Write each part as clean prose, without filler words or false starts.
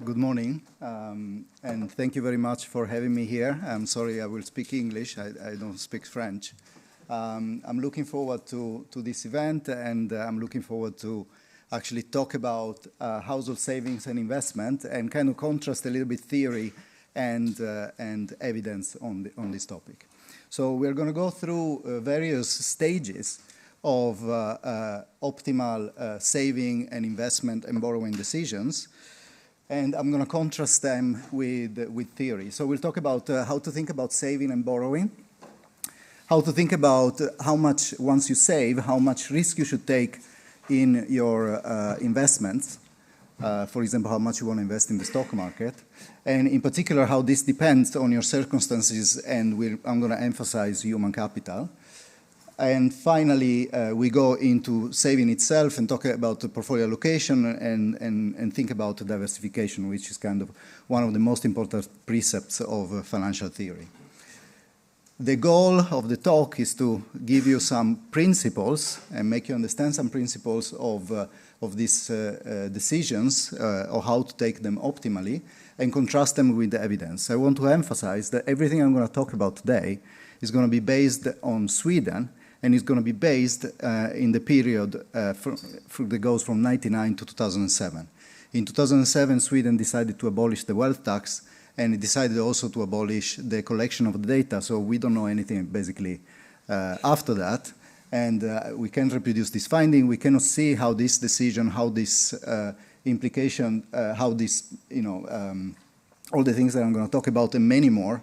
Good morning, and thank you very much for having me here. I'm sorry, I will speak English. I don't speak French. I'm looking forward to this event, and I'm looking forward to actually talk about household savings and investment, and kind of contrast a little bit theory and evidence on this topic. So we're going to go through various stages of optimal saving and investment and borrowing decisions. And I'm going to contrast them with theory. So we'll talk about how to think about saving and borrowing, how to think about how much, once you save, how much risk you should take in your investments. For example, how much you want to invest in the stock market. And in particular, how this depends on your circumstances, and I'm going to emphasize human capital. And finally, we go into saving itself and talk about the portfolio allocation and think about diversification, which is kind of one of the most important precepts of financial theory. The goal of the talk is to give you some principles and make you understand some principles of these decisions or how to take them optimally and contrast them with the evidence. I want to emphasize that everything I'm going to talk about today is going to be based on Sweden, and it's going to be based in the period that goes from 1999 to 2007. In 2007, Sweden decided to abolish the wealth tax, and it decided also to abolish the collection of the data, so we don't know anything basically after that, and we can't reproduce this finding. We cannot see how this decision, how this implication, how this, all the things that I'm going to talk about and many more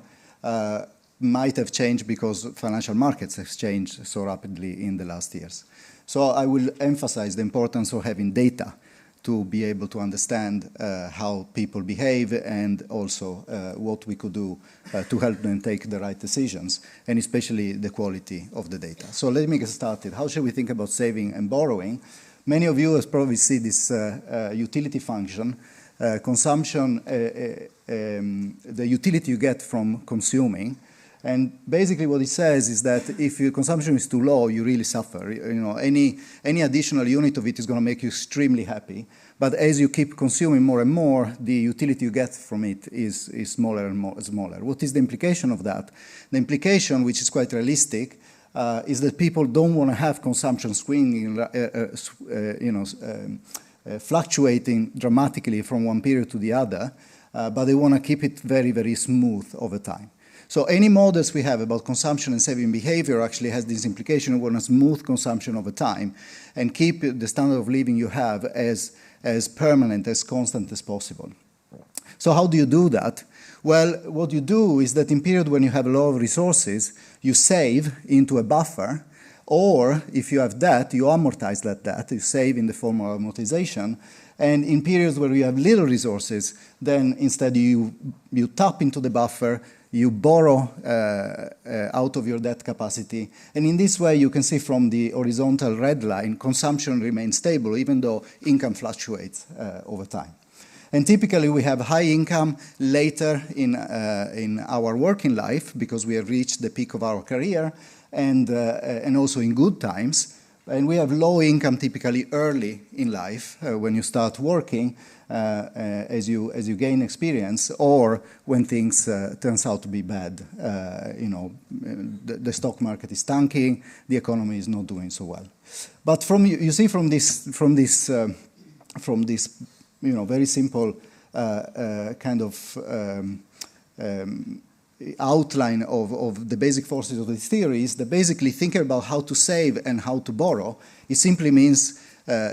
might have changed because financial markets have changed so rapidly in the last years. So I will emphasize the importance of having data to be able to understand how people behave and also what we could do to help them take the right decisions, and especially the quality of the data. So let me get started. How should we think about saving and borrowing? Many of you have probably seen this utility function. Consumption, the utility you get from consuming. And basically what it says is that if your consumption is too low, you really suffer. Any additional unit of it is going to make you extremely happy. But as you keep consuming more and more, the utility you get from it is smaller and smaller. What is the implication of that? The implication, which is quite realistic, is that people don't want to have consumption swinging, fluctuating dramatically from one period to the other, but they want to keep it very, very smooth over time. So any models we have about consumption and saving behavior actually has this implication of want to smooth consumption over time and keep the standard of living you have as permanent, as constant as possible. So how do you do that? Well, what you do is that in period when you have a lot of resources, you save into a buffer, or if you have debt, you amortize that debt, you save in the form of amortization. And in periods where you have little resources, then instead you tap into the buffer, you borrow out of your debt capacity. And in this way, you can see from the horizontal red line, consumption remains stable, even though income fluctuates over time. And typically, we have high income later in our working life because we have reached the peak of our career, and also in good times. And we have low income typically early in life when you start working, as you gain experience, or when things turns out to be bad. The stock market is tanking, the economy is not doing so well. But you see from this very simple kind of outline of the basic forces of this theory is that basically thinking about how to save and how to borrow, it simply means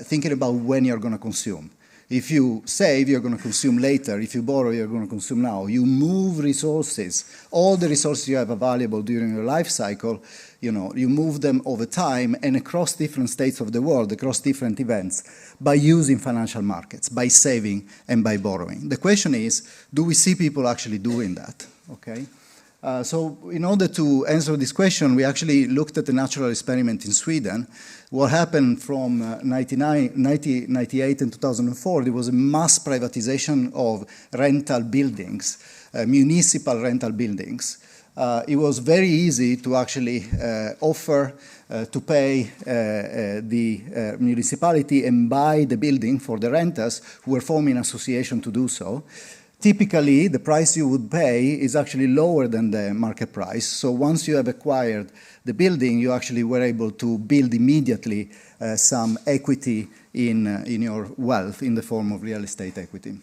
thinking about when you're going to consume. If you save, you're going to consume later. If you borrow, you're going to consume now. You move resources. All the resources you have available during your life cycle, you move them over time and across different states of the world, across different events, by using financial markets, by saving and by borrowing. The question is, do we see people actually doing that? Okay. So in order to answer this question, we actually looked at the natural experiment in Sweden. What happened from 1998 and 2004, there was a mass privatization of rental buildings, municipal rental buildings. it was very easy to actually offer to pay the municipality and buy the building for the renters who were forming an association to do so. Typically, the price you would pay is actually lower than the market price. So once you have acquired the building, you actually were able to build immediately some equity in your wealth in the form of real estate equity.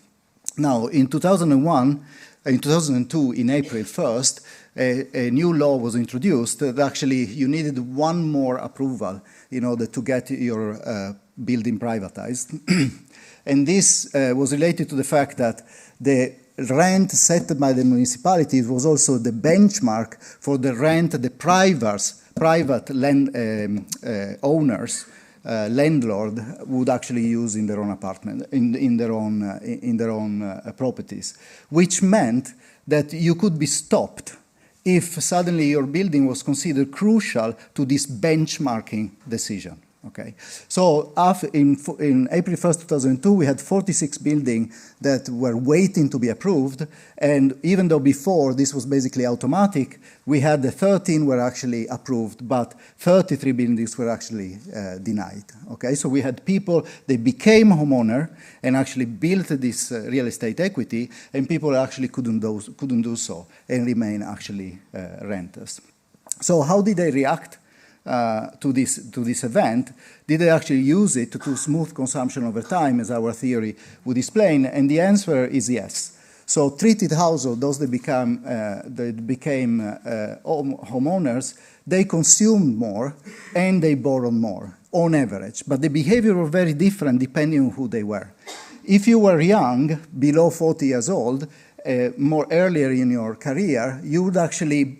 Now, in 2001, in 2002, in April 1st, a new law was introduced that actually you needed one more approval in order to get your building privatized. And this was related to the fact that the rent set by the municipalities was also the benchmark for the rent the private land, owners, landlord would actually use in their own apartment, in their own properties, which meant that you could be stopped if suddenly your building was considered crucial to this benchmarking decision. Okay, so in April 1st, 2002, we had 46 buildings that were waiting to be approved, and even though before this was basically automatic, we had the 13 were actually approved, but 33 buildings were actually denied. Okay, so we had people, they became homeowner and actually built this real estate equity, and people actually couldn't do so and remain actually renters. So how did they react to this event? Did they actually use it to smooth consumption over time, as our theory would explain? And the answer is yes. So treated households, those that became homeowners, they consumed more and they borrowed more on average. But the behavior was very different depending on who they were. If you were young, below 40 years old, more earlier in your career, you would actually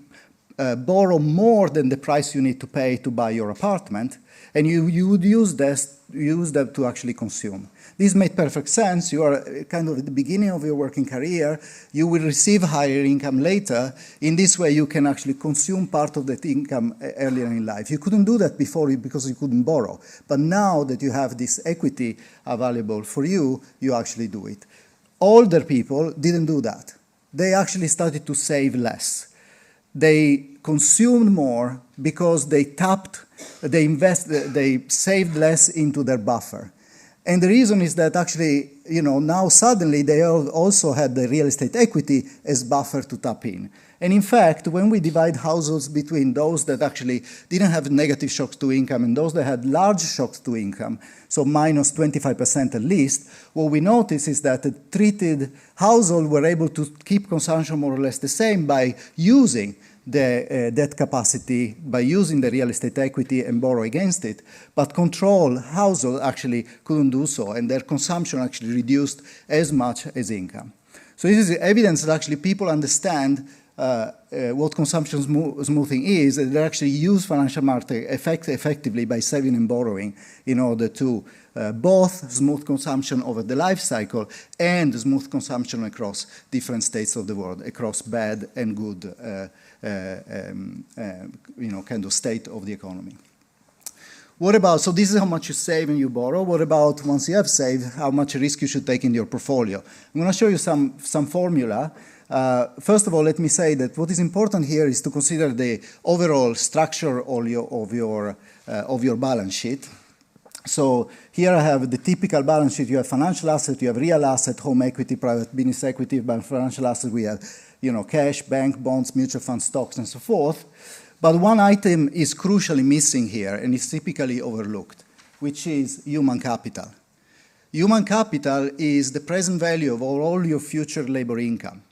borrow more than the price you need to pay to buy your apartment, and you would use that to actually consume. This made perfect sense. You are kind of at the beginning of your working career. You will receive higher income later. In this way, you can actually consume part of that income earlier in life. You couldn't do that before because you couldn't borrow. But now that you have this equity available for you, you actually do it. Older people didn't do that. They actually started to save less. They consumed more because they saved less into their buffer. And the reason is that actually, now suddenly they also had the real estate equity as buffer to tap in. And in fact, when we divide households between those that actually didn't have negative shocks to income and those that had large shocks to income, so minus 25% at least, what we notice is that the treated households were able to keep consumption more or less the same by using the debt capacity, by using the real estate equity and borrow against it, but control households actually couldn't do so, and their consumption actually reduced as much as income. So this is evidence that actually people understand what consumption smoothing is, and they actually use financial market effectively by saving and borrowing in order to both smooth consumption over the life cycle and smooth consumption across different states of the world, across bad and good kind of state of the economy. What about, so this is how much you save and you borrow. What about once you have saved, how much risk you should take in your portfolio? I'm going to show you some formula. First of all, let me say that what is important here is to consider the overall structure of your balance sheet. So here I have the typical balance sheet. You have financial asset, you have real asset, home equity, private business equity. By financial asset, we have cash, bank, bonds, mutual funds, stocks, and so forth. But one item is crucially missing here and is typically overlooked, which is human capital. Human capital is the present value of all your future labor income.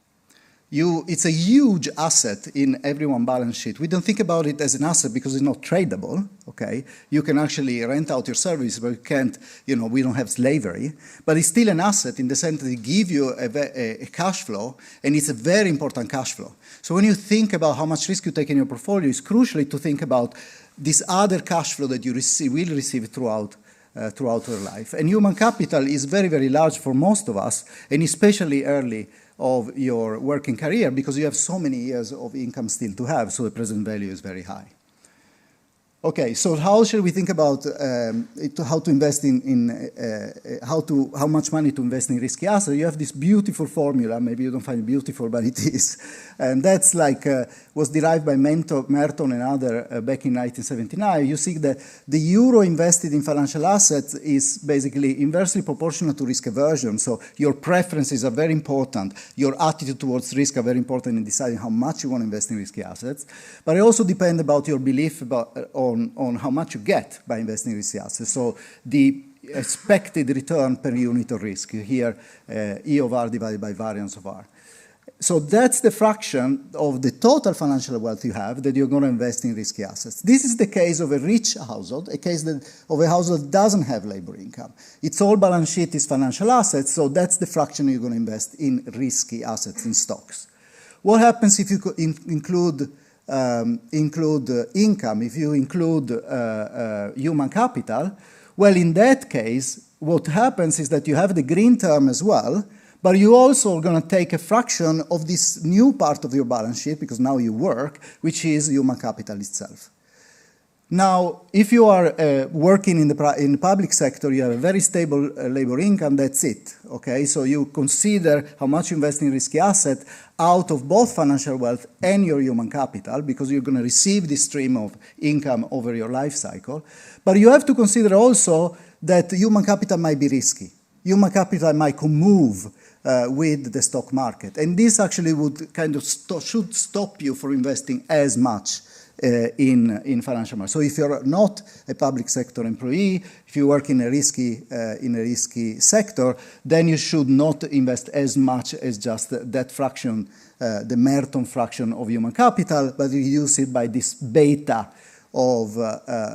It's a huge asset in everyone's balance sheet. We don't think about it as an asset because it's not tradable, okay? You can actually rent out your service, but you can't, we don't have slavery. But it's still an asset in the sense that it gives you a cash flow, and it's a very important cash flow. So when you think about how much risk you take in your portfolio, it's crucially to think about this other cash flow that you will receive throughout your life. And human capital is very, very large for most of us, and especially early of your working career because you have so many years of income still to have, so the present value is very high. Okay, so how should we think about how to invest how much money to invest in risky assets? You have this beautiful formula. Maybe you don't find it beautiful, but it is, and that's like was derived by Merton and other back in 1979. You see that the euro invested in financial assets is basically inversely proportional to risk aversion. So your preferences are very important. Your attitude towards risk are very important in deciding how much you want to invest in risky assets. But it also depends about your belief on how much you get by investing in risky assets. So the expected return per unit of risk. Here, E of R divided by variance of R. So that's the fraction of the total financial wealth you have that you're going to invest in risky assets. This is the case of a rich household, a case of a household that doesn't have labor income. Its whole balance sheet is financial assets, so that's the fraction you're going to invest in risky assets, in stocks. What happens if you include income, if you include human capital? Well, in that case, what happens is that you have the green term as well, but you also are going to take a fraction of this new part of your balance sheet, because now you work, which is human capital itself. Now, if you are working in the public sector, you have a very stable labor income, that's it, okay? So you consider how much you invest in risky assets out of both financial wealth and your human capital, because you're going to receive this stream of income over your life cycle. But you have to consider also that human capital might be risky. Human capital might move with the stock market. And this actually would kind of should stop you from investing as much in financial markets. So if you're not a public sector employee, if you work in a risky sector, then you should not invest as much as just that fraction, the Merton fraction of human capital, but reduce it by this beta of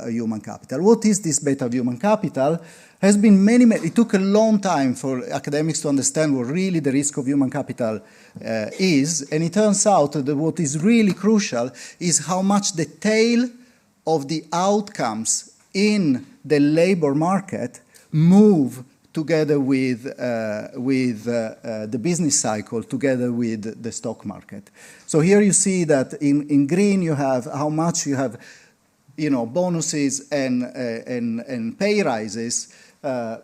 human capital. What is this beta of human capital? Has been it took a long time for academics to understand what really the risk of human capital is, and it turns out that what is really crucial is how much the tail of the outcomes in the labor market move together with the business cycle, together with the stock market. So here you see that in green you have how much you have, bonuses and pay rises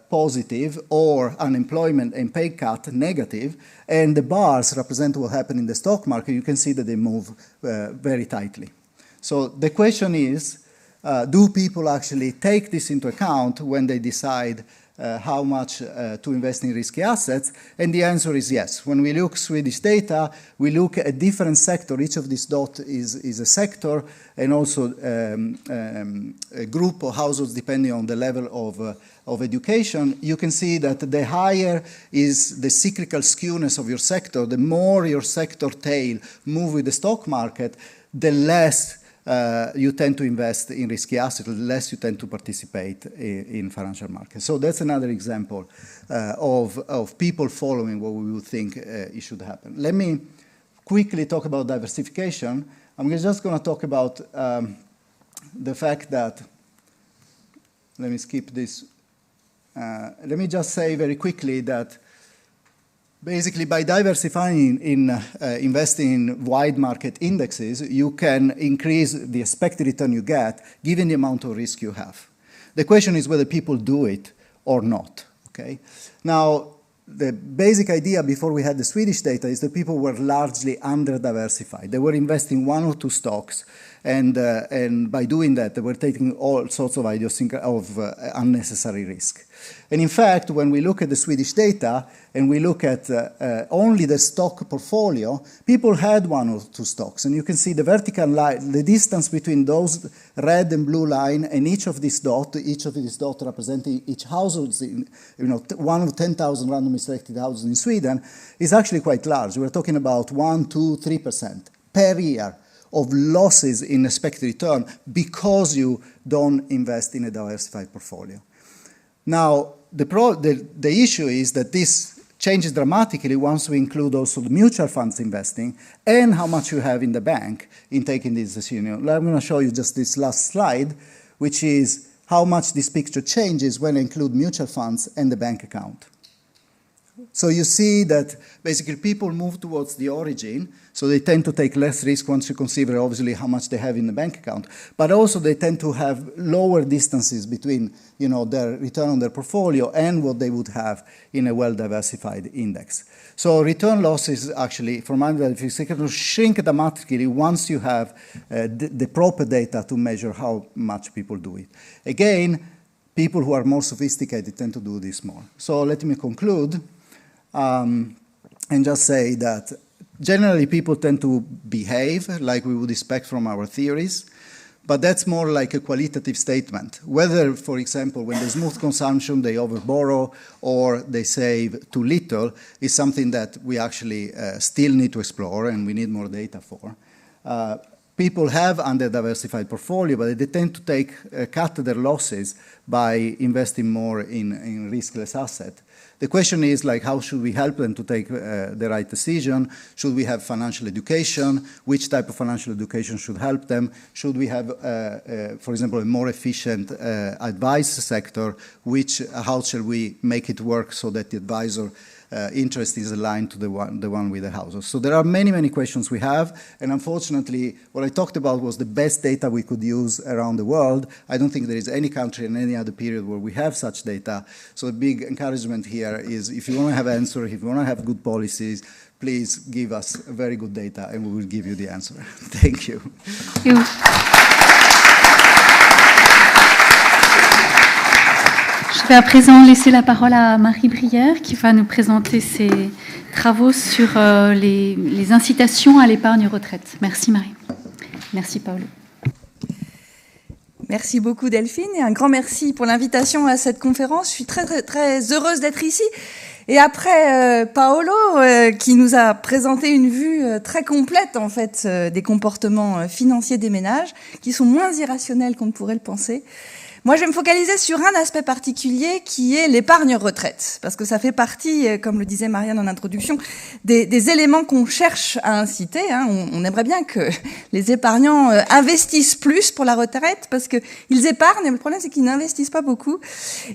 positive, or unemployment and pay cut negative, and the bars represent what happened in the stock market. You can see that they move very tightly. So the question is, do people actually take this into account when they decide how much to invest in risky assets? And the answer is yes. When we look Swedish data, we look at different sectors. Each of these dots is a sector, and also a group of households depending on the level of education. You can see that the higher is the cyclical skewness of your sector, the more your sector tail move with the stock market, the less you tend to invest in risky assets, the less you tend to participate in financial markets. So that's another example of people following what we would think it should happen. Let me quickly talk about diversification. I'm just going to talk about the fact that, let me skip this. Let me just say very quickly that basically by diversifying in investing in wide market indexes, you can increase the expected return you get given the amount of risk you have. The question is whether people do it or not, okay? Now, the basic idea before we had the Swedish data is that people were largely under-diversified. They were investing one or two stocks, and by doing that, they were taking all sorts of unnecessary risk. And in fact, when we look at the Swedish data and we look at only the stock portfolio, people had one or two stocks. And you can see the vertical line, the distance between those red and blue line and each of these dots representing each household, one of 10,000 randomly selected houses in Sweden, is actually quite large. We're talking about 1%, 2%, 3% per year of losses in expected return because you don't invest in a diversified portfolio. Now, the issue is that this changes dramatically once we include also the mutual funds investing and how much you have in the bank in taking this decision. I'm going to show you just this last slide, which is how much this picture changes when I include mutual funds and the bank account. So you see that basically people move towards the origin, so they tend to take less risk once you consider obviously how much they have in the bank account, but also they tend to have lower distances between, you know, their return on their portfolio and what they would have in a well-diversified index. So return losses actually, from undiversified, shrink dramatically once you have the proper data to measure how much people do it. Again, people who are more sophisticated tend to do this more. So let me conclude. And just say that generally people tend to behave like we would expect from our theories, but that's more like a qualitative statement. Whether, for example, when there's smooth consumption, they overborrow or they save too little is something that we actually still need to explore and we need more data for. People have under-diversified portfolio, but they tend to cut their losses by investing more in riskless assets. The question is, like, how should we help them to take the right decision? Should we have financial education? Which type of financial education should help them? Should we have, for example, a more efficient advice sector? How shall we make it work so that the advisor interest is aligned to the one with the household? So there are many, many questions we have, and unfortunately, what I talked about was the best data we could use around the world. I don't think there is any country in any other period where we have such data. So a big encouragement here is, if you want to have answers, if you want to have good policies, please give us very good data, and we will give you the answer. Thank you. Thank you. Je vais à présent laisser la parole à Marie Brière qui va nous présenter ses travaux sur les incitations à l'épargne retraite. Merci Marie. Merci Paolo. Merci beaucoup Delphine et un grand merci pour l'invitation à cette conférence. Je suis très, très, très heureuse d'être ici. Et après Paolo qui nous a présenté une vue très complète en fait des comportements financiers des ménages qui sont moins irrationnels qu'on ne pourrait le penser. Moi, je vais me focaliser sur un aspect particulier qui est l'épargne retraite, parce que ça fait partie, comme le disait Marianne en introduction, des éléments qu'on cherche à inciter. Hein. On aimerait bien que les épargnants investissent plus pour la retraite, parce qu'ils épargnent, mais le problème c'est qu'ils n'investissent pas beaucoup.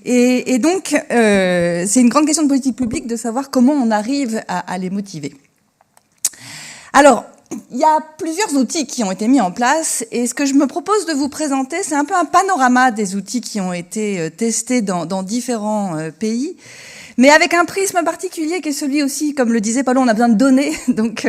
Et donc, c'est une grande question de politique publique de savoir comment on arrive à les motiver. Alors, il y a plusieurs outils qui ont été mis en place et ce que je me propose de vous présenter, c'est un peu un panorama des outils qui ont été testés dans différents pays, mais avec un prisme particulier qui est celui aussi, comme le disait Paolo, on a besoin de données, donc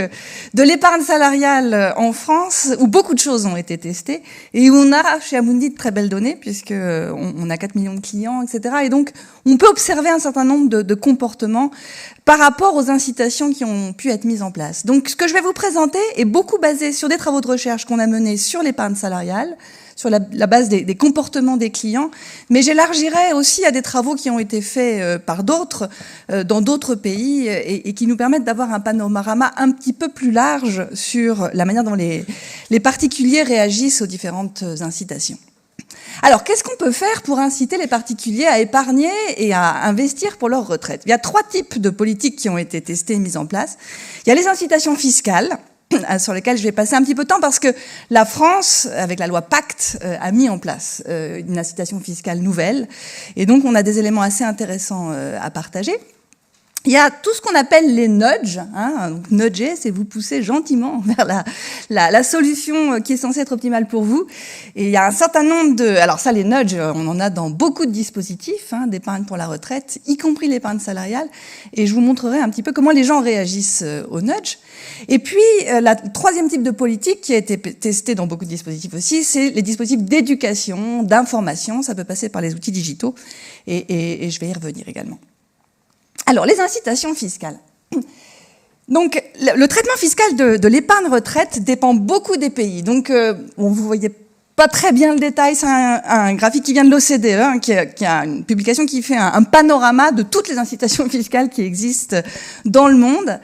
de l'épargne salariale en France, où beaucoup de choses ont été testées et où on a chez Amundi de très belles données, puisque on a 4 millions de clients, etc. Et donc, on peut observer un certain nombre de comportements par rapport aux incitations qui ont pu être mises en place. Donc, ce que je vais vous présenter est beaucoup basé sur des travaux de recherche qu'on a menés sur l'épargne salariale, sur la base des comportements des clients, mais j'élargirai aussi à des travaux qui ont été faits par d'autres, dans d'autres pays, et qui nous permettent d'avoir un panorama un petit peu plus large sur la manière dont les particuliers réagissent aux différentes incitations. Alors, qu'est-ce qu'on peut faire pour inciter les particuliers à épargner et à investir pour leur retraite? Il y a 3 types de politiques qui ont été testées et mises en place. Il y a les incitations fiscales, sur lesquelles je vais passer un petit peu de temps parce que la France, avec la loi Pacte, a mis en place une incitation fiscale nouvelle. Et donc, on a des éléments assez intéressants à partager. Il y a tout ce qu'on appelle les nudges. Hein. Donc, nudger, c'est vous pousser gentiment vers la solution qui est censée être optimale pour vous. Et il y a un certain nombre de... Alors ça, les nudges, on en a dans beaucoup de dispositifs d'épargne pour la retraite, y compris l'épargne salariale. Et je vous montrerai un petit peu comment les gens réagissent aux nudges. Et puis, le troisième type de politique qui a été testé dans beaucoup de dispositifs aussi, c'est les dispositifs d'éducation, d'information. Ça peut passer par les outils digitaux. Et je vais y revenir également. Alors, les incitations fiscales. Donc, le traitement fiscal de l'épargne retraite dépend beaucoup des pays. Donc, vous voyez pas très bien le détail, c'est un graphique qui vient de l'OCDE, qui a une publication qui fait un panorama de toutes les incitations fiscales qui existent dans le monde.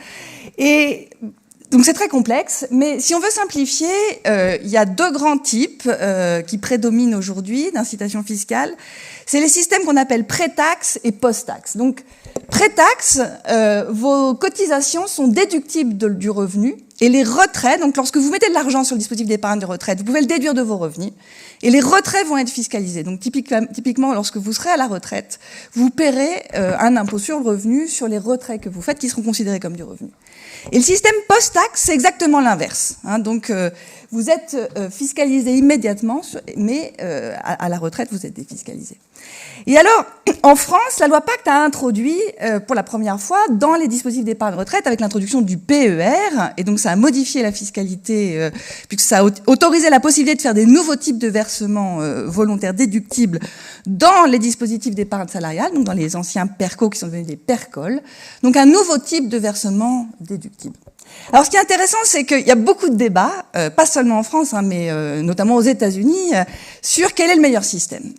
Et donc, c'est très complexe, mais si on veut simplifier, il y a 2 grands types qui prédominent aujourd'hui d'incitations fiscales. C'est les systèmes qu'on appelle pré-taxe et post-taxe. Donc, pré-taxe, vos cotisations sont déductibles du revenu Et les retraits, donc lorsque vous mettez de l'argent sur le dispositif d'épargne de retraite, vous pouvez le déduire de vos revenus, et les retraits vont être fiscalisés. Donc typiquement, lorsque vous serez à la retraite, vous paierez un impôt sur le revenu sur les retraits que vous faites, qui seront considérés comme du revenu. Et le système post-taxe, c'est exactement l'inverse. Donc vous êtes fiscalisé immédiatement, mais à la retraite, vous êtes défiscalisé. Et alors, en France, la loi Pacte a introduit pour la première fois dans les dispositifs d'épargne retraite avec l'introduction du PER, et donc ça a modifié la fiscalité puisque ça a autorisé la possibilité de faire des nouveaux types de versements volontaires déductibles dans les dispositifs d'épargne salariale, donc dans les anciens PERCO qui sont devenus des PERCOL, donc un nouveau type de versement déductible. Alors, ce qui est intéressant, c'est qu'il y a beaucoup de débats, pas seulement en France, mais notamment aux États-Unis, sur quel est le meilleur système.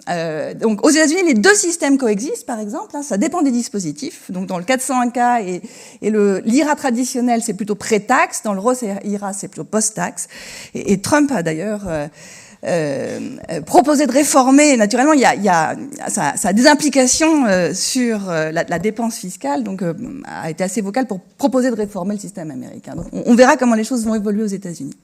Donc, aux États-Unis, les deux systèmes coexistent, par exemple. Ça dépend des dispositifs. Donc, dans le 401K et l'IRA traditionnel, c'est plutôt pré-taxe. Dans le Roth IRA, c'est plutôt post-taxe. Et Trump a d'ailleurs proposé de réformer. Naturellement, ça a des implications sur la dépense fiscale, donc a été assez vocal pour proposer de réformer le système américain. Donc, on verra comment les choses vont évoluer aux États-Unis.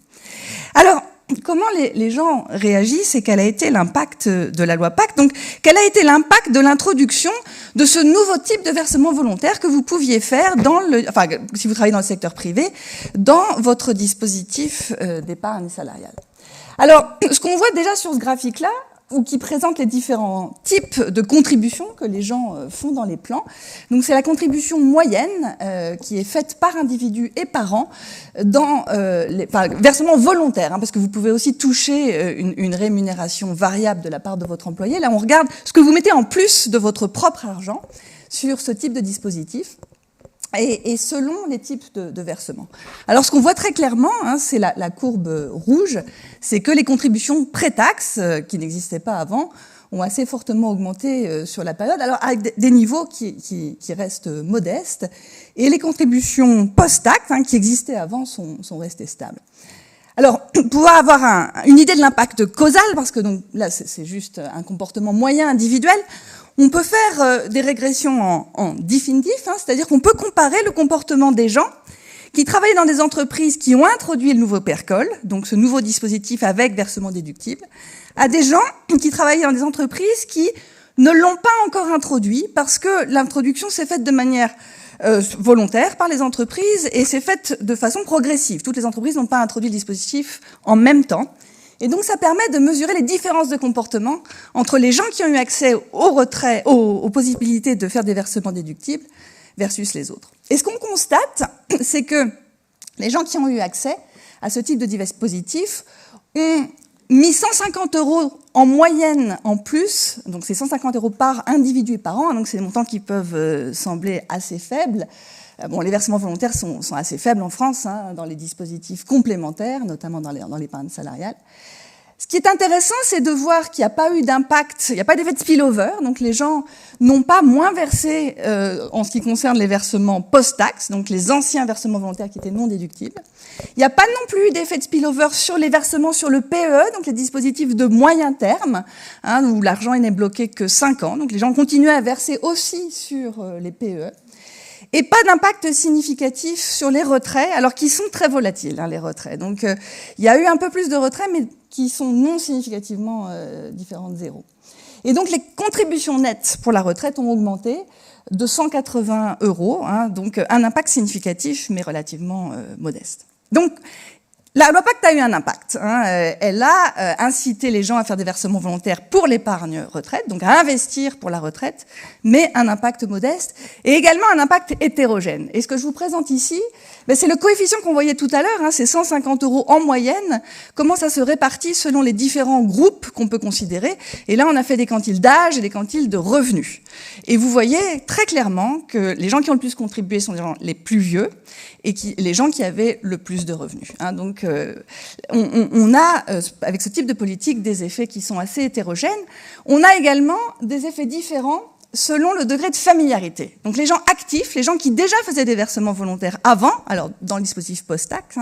Alors, comment les gens réagissent et quel a été l'impact de la loi Pacte? Donc, quel a été l'impact de l'introduction de ce nouveau type de versement volontaire que vous pouviez faire si vous travaillez dans le secteur privé, dans votre dispositif d'épargne salariale? Alors, ce qu'on voit déjà sur ce graphique-là, ou qui présente les différents types de contributions que les gens font dans les plans. Donc c'est la contribution moyenne qui est faite par individu et par an dans versement volontaire, parce que vous pouvez aussi toucher une rémunération variable de la part de votre employé. Là, on regarde ce que vous mettez en plus de votre propre argent sur ce type de dispositif. Et selon les types de versements. Alors, ce qu'on voit très clairement, c'est la courbe rouge, c'est que les contributions pré-taxe, qui n'existaient pas avant, ont assez fortement augmenté sur la période, alors avec des niveaux qui restent modestes, et les contributions post-taxe, qui existaient avant, sont restées stables. Alors, pour pouvoir avoir une idée de l'impact causal, parce que donc là, c'est juste un comportement moyen individuel, on peut faire des régressions en définitif, c'est-à-dire qu'on peut comparer le comportement des gens qui travaillent dans des entreprises qui ont introduit le nouveau PERCOL, donc ce nouveau dispositif avec versement déductible, à des gens qui travaillent dans des entreprises qui ne l'ont pas encore introduit parce que l'introduction s'est faite de manière volontaire par les entreprises et s'est faite de façon progressive. Toutes les entreprises n'ont pas introduit le dispositif en même temps. Et donc, ça permet de mesurer les différences de comportement entre les gens qui ont eu accès au retrait, aux possibilités de faire des versements déductibles versus les autres. Et ce qu'on constate, c'est que les gens qui ont eu accès à ce type de dispositif ont mis 150 € en moyenne en plus, donc c'est 150 € par individu et par an, donc c'est des montants qui peuvent sembler assez faibles. Bon, les versements volontaires sont assez faibles en France, dans les dispositifs complémentaires, notamment dans l'épargne salariale. Ce qui est intéressant, c'est de voir qu'il n'y a pas eu d'impact, il n'y a pas d'effet de spillover, donc les gens n'ont pas moins versé en ce qui concerne les versements post-taxe, donc les anciens versements volontaires qui étaient non déductibles. Il n'y a pas non plus d'effet de spillover sur les versements sur le PEE, donc les dispositifs de moyen terme, où l'argent n'est bloqué que 5 ans, donc les gens continuent à verser aussi sur les PEE. Et pas d'impact significatif sur les retraits, alors qu'ils sont très volatiles, les retraits. Donc, il y a eu un peu plus de retraits, mais qui sont non significativement différents de zéro. Et donc, les contributions nettes pour la retraite ont augmenté de 180 €, donc un impact significatif, mais relativement modeste. Donc, la loi Pacte a eu un impact. Elle a incité les gens à faire des versements volontaires pour l'épargne retraite, donc à investir pour la retraite, mais un impact modeste, et également un impact hétérogène. Et ce que je vous présente ici, c'est le coefficient qu'on voyait tout à l'heure, c'est 150 € en moyenne, comment ça se répartit selon les différents groupes qu'on peut considérer. Et là, on a fait des quantiles d'âge et des quantiles de revenus. Et vous voyez très clairement que les gens qui ont le plus contribué sont les gens les plus vieux, et les gens qui avaient le plus de revenus. Donc, on a, avec ce type de politique, des effets qui sont assez hétérogènes. On a également des effets différents selon le degré de familiarité. Donc les gens actifs, les gens qui déjà faisaient des versements volontaires avant, alors dans le dispositif post-taxe,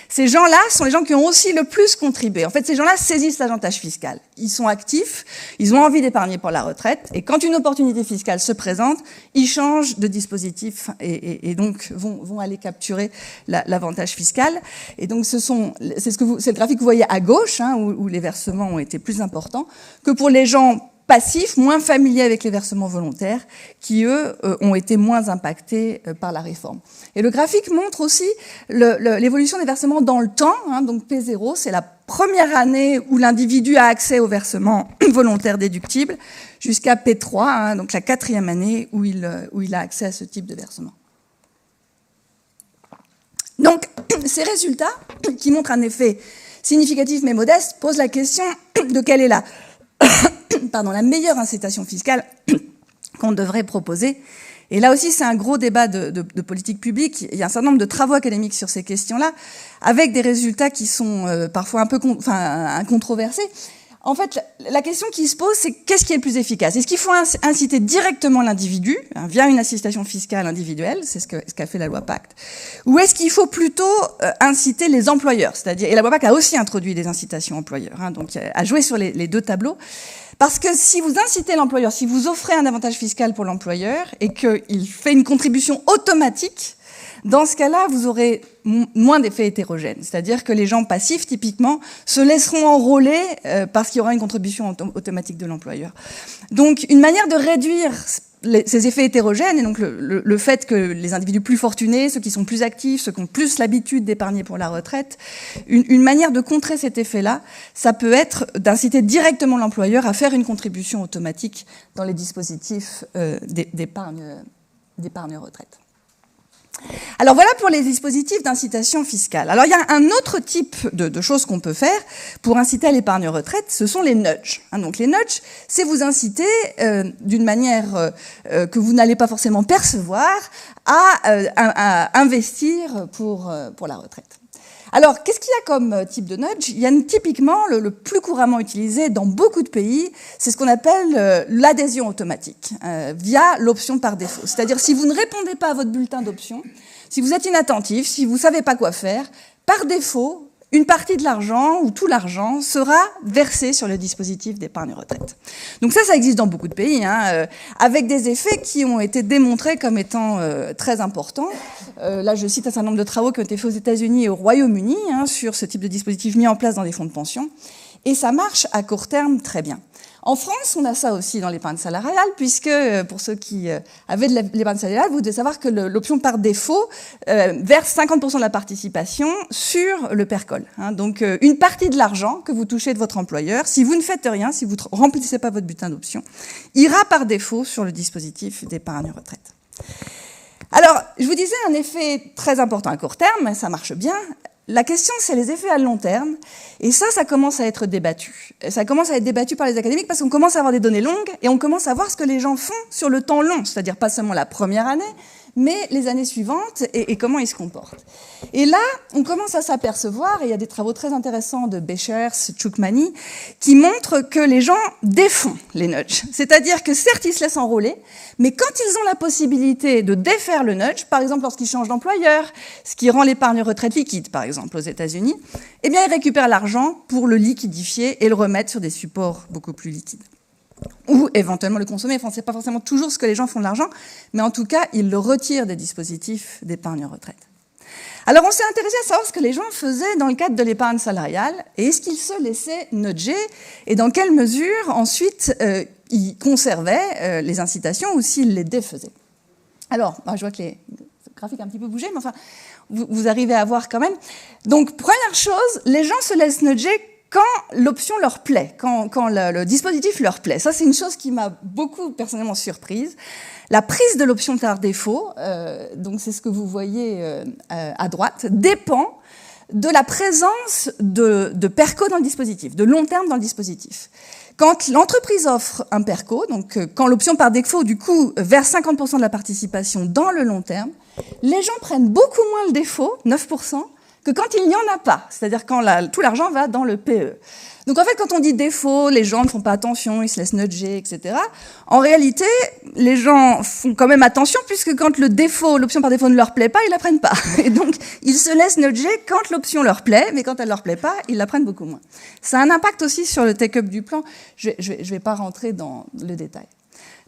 ces gens-là sont les gens qui ont aussi le plus contribué. En fait, ces gens-là saisissent l'avantage fiscal. Ils sont actifs, ils ont envie d'épargner pour la retraite, et quand une opportunité fiscale se présente, ils changent de dispositif et donc vont aller capturer l'avantage fiscal. Et donc c'est le graphique que vous voyez à gauche, où les versements ont été plus importants, que pour les gens passifs, moins familiers avec les versements volontaires, qui, eux, ont été moins impactés par la réforme. Et le graphique montre aussi l'évolution des versements dans le temps. Donc P0, c'est la première année où l'individu a accès aux versements volontaires déductibles, jusqu'à P3, donc la 4e année où il a accès à ce type de versement. Donc, ces résultats, qui montrent un effet significatif mais modeste, posent la question de quelle est la meilleure incitation fiscale qu'on devrait proposer. Et là aussi, c'est un gros débat de politique publique. Il y a un certain nombre de travaux académiques sur ces questions-là, avec des résultats qui sont parfois un peu controversés. En fait, la question qui se pose, c'est qu'est-ce qui est le plus efficace? Est-ce qu'il faut inciter directement l'individu, via une incitation fiscale individuelle, c'est ce qu'a fait la loi Pacte, ou est-ce qu'il faut plutôt inciter les employeurs? C'est-à-dire, et la loi Pacte a aussi introduit des incitations employeurs, donc à jouer sur les deux tableaux. Parce que si vous incitez l'employeur, si vous offrez un avantage fiscal pour l'employeur et qu'il fait une contribution automatique, dans ce cas-là, vous aurez moins d'effets hétérogènes. C'est-à-dire que les gens passifs, typiquement, se laisseront enrôler parce qu'il y aura une contribution automatique de l'employeur. Donc, une manière de réduire ces effets hétérogènes, et donc le fait que les individus plus fortunés, ceux qui sont plus actifs, ceux qui ont plus l'habitude d'épargner pour la retraite, une manière de contrer cet effet-là, ça peut être d'inciter directement l'employeur à faire une contribution automatique dans les dispositifs d'épargne retraite. Alors voilà pour les dispositifs d'incitation fiscale. Alors il y a un autre type de choses qu'on peut faire pour inciter à l'épargne retraite, ce sont les nudges. Donc les nudges, c'est vous inciter d'une manière que vous n'allez pas forcément percevoir à investir pour la retraite. Alors, qu'est-ce qu'il y a comme type de nudge? Il y a typiquement le plus couramment utilisé dans beaucoup de pays, c'est ce qu'on appelle l'adhésion automatique, via l'option par défaut. C'est-à-dire, si vous ne répondez pas à votre bulletin d'option, si vous êtes inattentif, si vous ne savez pas quoi faire, par défaut, une partie de l'argent ou tout l'argent sera versé sur le dispositif d'épargne retraite. Donc ça existe dans beaucoup de pays, avec des effets qui ont été démontrés comme étant très importants. Là, je cite un certain nombre de travaux qui ont été faits aux États-Unis et au Royaume-Uni sur ce type de dispositif mis en place dans des fonds de pension. Et ça marche à court terme très bien. En France, on a ça aussi dans l'épargne salariale, puisque pour ceux qui avaient de l'épargne salariale, vous devez savoir que l'option par défaut verse 50% de la participation sur le PERCOL. Donc une partie de l'argent que vous touchez de votre employeur, si vous ne faites rien, si vous ne remplissez pas votre bulletin d'option, ira par défaut sur le dispositif d'épargne retraite. Alors, je vous disais un effet très important à court terme, ça marche bien. La question, c'est les effets à long terme. Et ça commence à être débattu. Ça commence à être débattu par les académiques parce qu'on commence à avoir des données longues et on commence à voir ce que les gens font sur le temps long, c'est-à-dire pas seulement la première année, mais les années suivantes et comment ils se comportent. Et là, on commence à s'apercevoir, et il y a des travaux très intéressants de Bechers, Choukmani, qui montrent que les gens défont les nudges. C'est-à-dire que certes, ils se laissent enrôler, mais quand ils ont la possibilité de défaire le nudge, par exemple lorsqu'ils changent d'employeur, ce qui rend l'épargne retraite liquide, par exemple aux États-Unis, eh bien ils récupèrent l'argent pour le liquidifier et le remettre sur des supports beaucoup plus liquides. Ou éventuellement le consommer. Enfin, c'est pas forcément toujours ce que les gens font de l'argent, mais en tout cas, ils le retirent des dispositifs d'épargne retraite. Alors, on s'est intéressé à savoir ce que les gens faisaient dans le cadre de l'épargne salariale, et est-ce qu'ils se laissaient nudger, et dans quelle mesure, ensuite, ils conservaient les incitations ou s'ils les défaisaient. Alors, je vois que les graphiques ont un petit peu bougé, mais enfin, vous arrivez à voir quand même. Donc, première chose, les gens se laissent nudger quand l'option leur plaît, quand le dispositif leur plaît. Ça, c'est une chose qui m'a beaucoup personnellement surprise. La prise de l'option par défaut, donc c'est ce que vous voyez à droite, dépend de la présence de PERCO dans le dispositif, de long terme dans le dispositif. Quand l'entreprise offre un PERCO, donc quand l'option par défaut, du coup, verse 50% de la participation dans le long terme, les gens prennent beaucoup moins le défaut, 9%, que quand il n'y en a pas, c'est-à-dire quand tout l'argent va dans le PE. Donc en fait, quand on dit défaut, les gens ne font pas attention, ils se laissent nudger, etc. En réalité, les gens font quand même attention, puisque quand l'option par défaut ne leur plaît pas, ils la prennent pas. Et donc, ils se laissent nudger quand l'option leur plaît, mais quand elle leur plaît pas, ils la prennent beaucoup moins. Ça a un impact aussi sur le take-up du plan. Je vais pas rentrer dans le détail.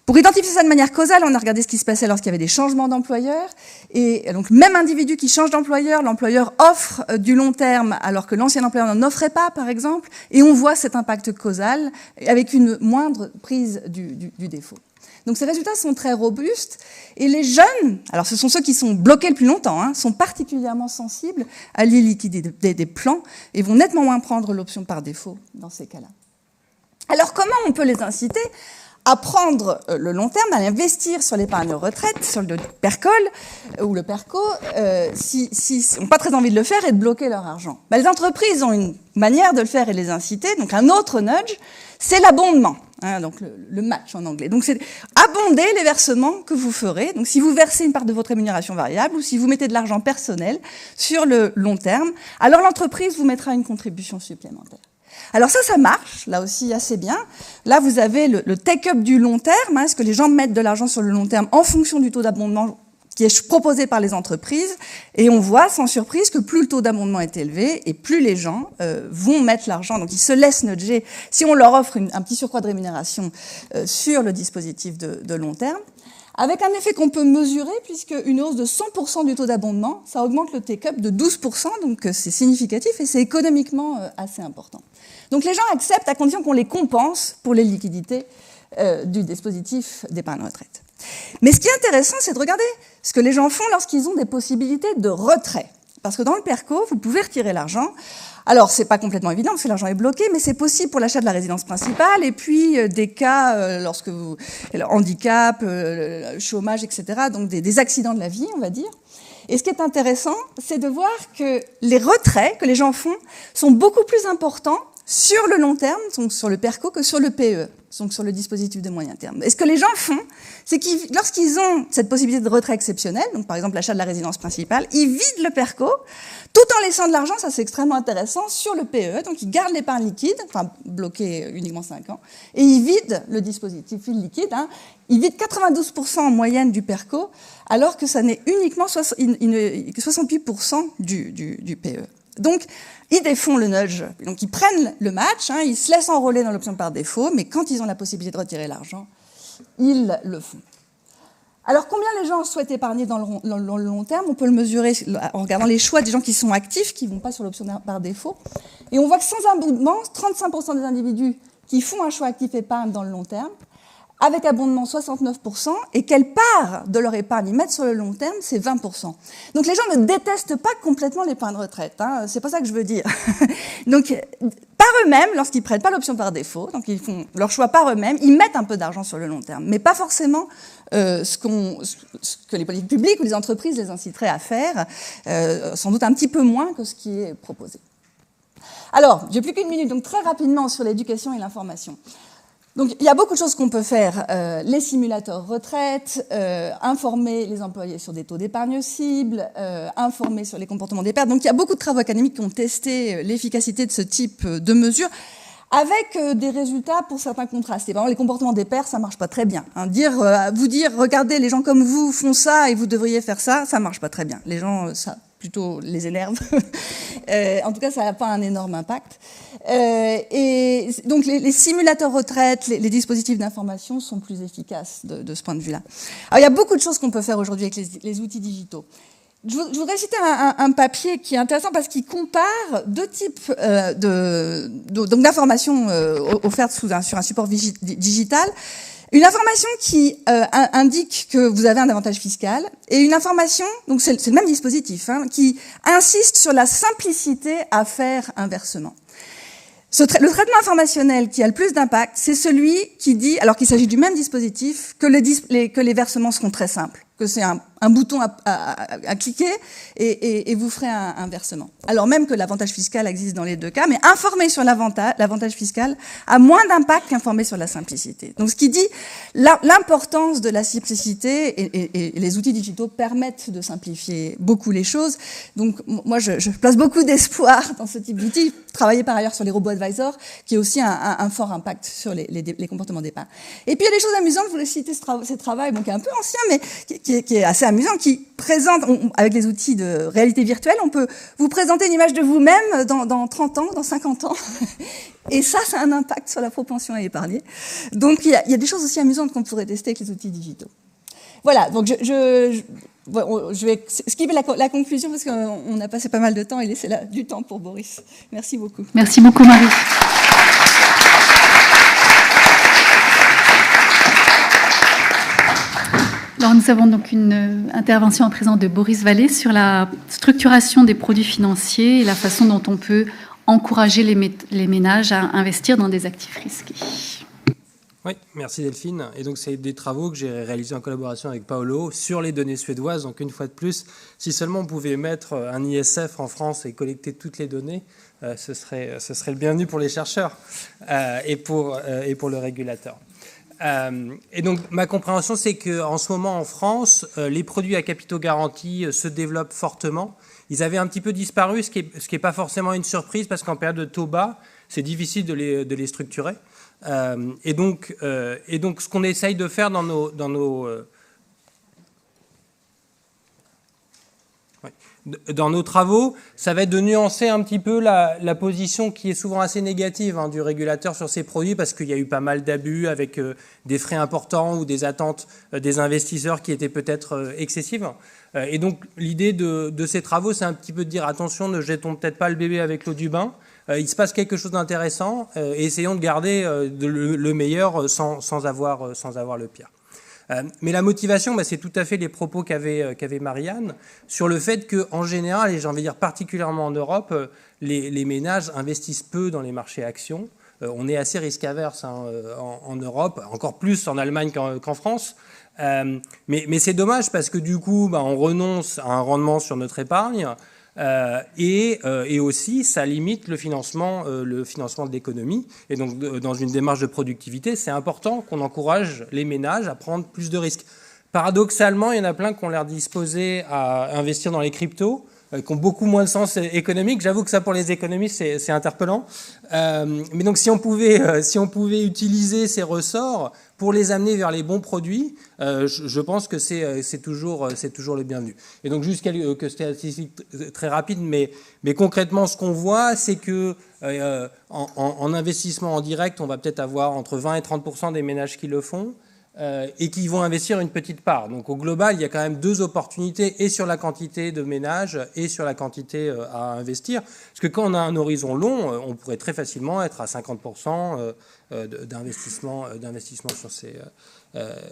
Pour identifier ça de manière causale, on a regardé ce qui se passait lorsqu'il y avait des changements d'employeur. Et donc, même individu qui change d'employeur, l'employeur offre du long terme alors que l'ancien employeur n'en offrait pas, par exemple. Et on voit cet impact causal avec une moindre prise du défaut. Donc, ces résultats sont très robustes. Et les jeunes, alors ce sont ceux qui sont bloqués le plus longtemps, sont particulièrement sensibles à l'illiquidité des plans et vont nettement moins prendre l'option par défaut dans ces cas-là. Alors, comment on peut les inciter à prendre le long terme, à investir sur l'épargne retraite, sur le PERCOL ou le PERCO, s'ils n'ont pas très envie de le faire et de bloquer leur argent. Les entreprises ont une manière de le faire et de les inciter. Donc un autre nudge, c'est l'abondement, donc le match en anglais. Donc c'est abonder les versements que vous ferez. Donc si vous versez une part de votre rémunération variable ou si vous mettez de l'argent personnel sur le long terme, alors l'entreprise vous mettra une contribution supplémentaire. Alors ça marche, là aussi assez bien. Là, vous avez le take-up du long terme, est-ce que les gens mettent de l'argent sur le long terme en fonction du taux d'abondement qui est proposé par les entreprises. Et on voit, sans surprise, que plus le taux d'abondement est élevé et plus les gens vont mettre l'argent. Donc ils se laissent nudger si on leur offre un petit surcroît de rémunération sur le dispositif de long terme. Avec un effet qu'on peut mesurer, puisque une hausse de 100% du taux d'abondement, ça augmente le take-up de 12%, donc c'est significatif et c'est économiquement assez important. Donc les gens acceptent à condition qu'on les compense pour les liquidités du dispositif d'épargne retraite. Mais ce qui est intéressant, c'est de regarder ce que les gens font lorsqu'ils ont des possibilités de retrait. Parce que dans le PERCO, vous pouvez retirer l'argent. Alors, c'est pas complètement évident parce que l'argent est bloqué, mais c'est possible pour l'achat de la résidence principale et puis des cas lorsque vous handicap, chômage, etc. Donc des accidents de la vie, on va dire. Et ce qui est intéressant, c'est de voir que les retraits que les gens font sont beaucoup plus importants sur le long terme, donc sur le PERCO, que sur le PE, donc sur le dispositif de moyen terme. Et ce que les gens font, c'est qu'ils, lorsqu'ils ont cette possibilité de retrait exceptionnel, donc par exemple l'achat de la résidence principale, ils vident le PERCO, tout en laissant de l'argent, ça c'est extrêmement intéressant, sur le PE, donc ils gardent l'épargne liquide, enfin bloqué uniquement 5 ans, et ils vident le dispositif liquide, ils vident 92% en moyenne du PERCO, alors que ça n'est uniquement que 68% du PE. Donc, ils défont le nudge, donc ils prennent le match, ils se laissent enrôler dans l'option par défaut, mais quand ils ont la possibilité de retirer l'argent, ils le font. Alors, combien les gens souhaitent épargner dans le long terme? On peut le mesurer en regardant les choix des gens qui sont actifs, qui ne vont pas sur l'option par défaut. Et on voit que sans abondement, 35% des individus qui font un choix actif épargne dans le long terme, avec abondement 69%, et quelle part de leur épargne ils mettent sur le long terme, c'est 20%. Donc les gens ne détestent pas complètement l'épargne retraite, c'est pas ça que je veux dire. Donc par eux-mêmes, lorsqu'ils prennent pas l'option par défaut, donc ils font leur choix par eux-mêmes, ils mettent un peu d'argent sur le long terme, mais pas forcément ce que les politiques publiques ou les entreprises les inciteraient à faire, sans doute un petit peu moins que ce qui est proposé. Alors, j'ai plus qu'une minute, donc très rapidement sur l'éducation et l'information. Donc, il y a beaucoup de choses qu'on peut faire. Les simulateurs retraite, informer les employés sur des taux d'épargne cibles, informer sur les comportements des pertes. Donc, il y a beaucoup de travaux académiques qui ont testé l'efficacité de ce type de mesures, avec des résultats pour certains contrastés. Par exemple, les comportements des pairs, ça marche pas très bien. Vous dire, regardez, les gens comme vous font ça et vous devriez faire ça, ça marche pas très bien. Les gens, ça plutôt les énerve. En tout cas, ça n'a pas un énorme impact. Et donc, les simulateurs retraite, les dispositifs d'information sont plus efficaces de ce point de vue-là. Alors, il y a beaucoup de choses qu'on peut faire aujourd'hui avec les outils digitaux. Je voudrais citer un papier qui est intéressant parce qu'il compare deux types d'informations offertes sur un support digital. Une information qui indique que vous avez un avantage fiscal et une information, donc c'est le même dispositif, qui insiste sur la simplicité à faire un versement. Le traitement informationnel qui a le plus d'impact, c'est celui qui dit, alors qu'il s'agit du même dispositif, que les versements seront très simples, que c'est un un bouton à cliquer et vous ferez un versement. Alors même que l'avantage fiscal existe dans les deux cas, mais informer sur l'avantage fiscal a moins d'impact qu'informer sur la simplicité. Donc ce qui dit l'importance de la simplicité et les outils digitaux permettent de simplifier beaucoup les choses. Donc moi je place beaucoup d'espoir dans ce type d'outils. Travailler par ailleurs sur les robots advisors qui a aussi un fort impact sur les comportements d'épargne. Et puis il y a des choses amusantes, je voulais citer ce travail, bon, qui est un peu ancien, mais qui est assez amusant, qui présente, avec les outils de réalité virtuelle, on peut vous présenter une image de vous-même dans 30 ans, dans 50 ans. Et ça a un impact sur la propension à épargner. Donc il y a des choses aussi amusantes qu'on pourrait tester avec les outils digitaux. Voilà, donc je vais skipper la conclusion parce qu'on a passé pas mal de temps et laisser du temps pour Boris. Merci beaucoup. Merci beaucoup, Marie. Alors, nous avons donc une intervention à présent de Boris Vallée sur la structuration des produits financiers et la façon dont on peut encourager les ménages à investir dans des actifs risqués. Oui, merci Delphine. Et donc, c'est des travaux que j'ai réalisés en collaboration avec Paolo sur les données suédoises. Donc, une fois de plus, si seulement on pouvait mettre un ISF en France et collecter toutes les données, ce serait le bienvenu pour les chercheurs et pour le régulateur. Et donc, ma compréhension, c'est qu'en ce moment, en France, les produits à capitaux garantis se développent fortement. Ils avaient un petit peu disparu, ce qui est pas forcément une surprise, parce qu'en période de taux bas, c'est difficile de les structurer. Et donc, ce qu'on essaye de faire dans nos travaux, ça va être de nuancer un petit peu la position qui est souvent assez négative du régulateur sur ces produits, parce qu'il y a eu pas mal d'abus avec des frais importants ou des attentes des investisseurs qui étaient peut-être excessives. Et donc l'idée de ces travaux, c'est un petit peu de dire attention, ne jetons peut-être pas le bébé avec l'eau du bain. Il se passe quelque chose d'intéressant et essayons de garder le meilleur sans avoir le pire. Mais la motivation, c'est tout à fait les propos qu'avait Marianne sur le fait qu'en général, et j'ai envie de dire particulièrement en Europe, les ménages investissent peu dans les marchés actions. On est assez risque-averse en Europe, encore plus en Allemagne qu'en France. Mais c'est dommage parce que du coup, on renonce à un rendement sur notre épargne. Et aussi, ça limite le financement de l'économie. Et donc, dans une démarche de productivité, c'est important qu'on encourage les ménages à prendre plus de risques. Paradoxalement, il y en a plein qui ont l'air disposés à investir dans les cryptos, qui ont beaucoup moins de sens économique. J'avoue que ça, pour les économistes, c'est interpellant. Mais donc, si on pouvait utiliser ces ressorts pour les amener vers les bons produits, je pense que c'est toujours le bienvenu. Et donc, juste quelques statistiques très rapides, mais concrètement, ce qu'on voit, c'est que en investissement en direct, on va peut-être avoir entre 20 et 30% des ménages qui le font. Et qui vont investir une petite part. Donc au global, il y a quand même deux opportunités, et sur la quantité de ménages et sur la quantité à investir. Parce que quand on a un horizon long, on pourrait très facilement être à 50% d'investissement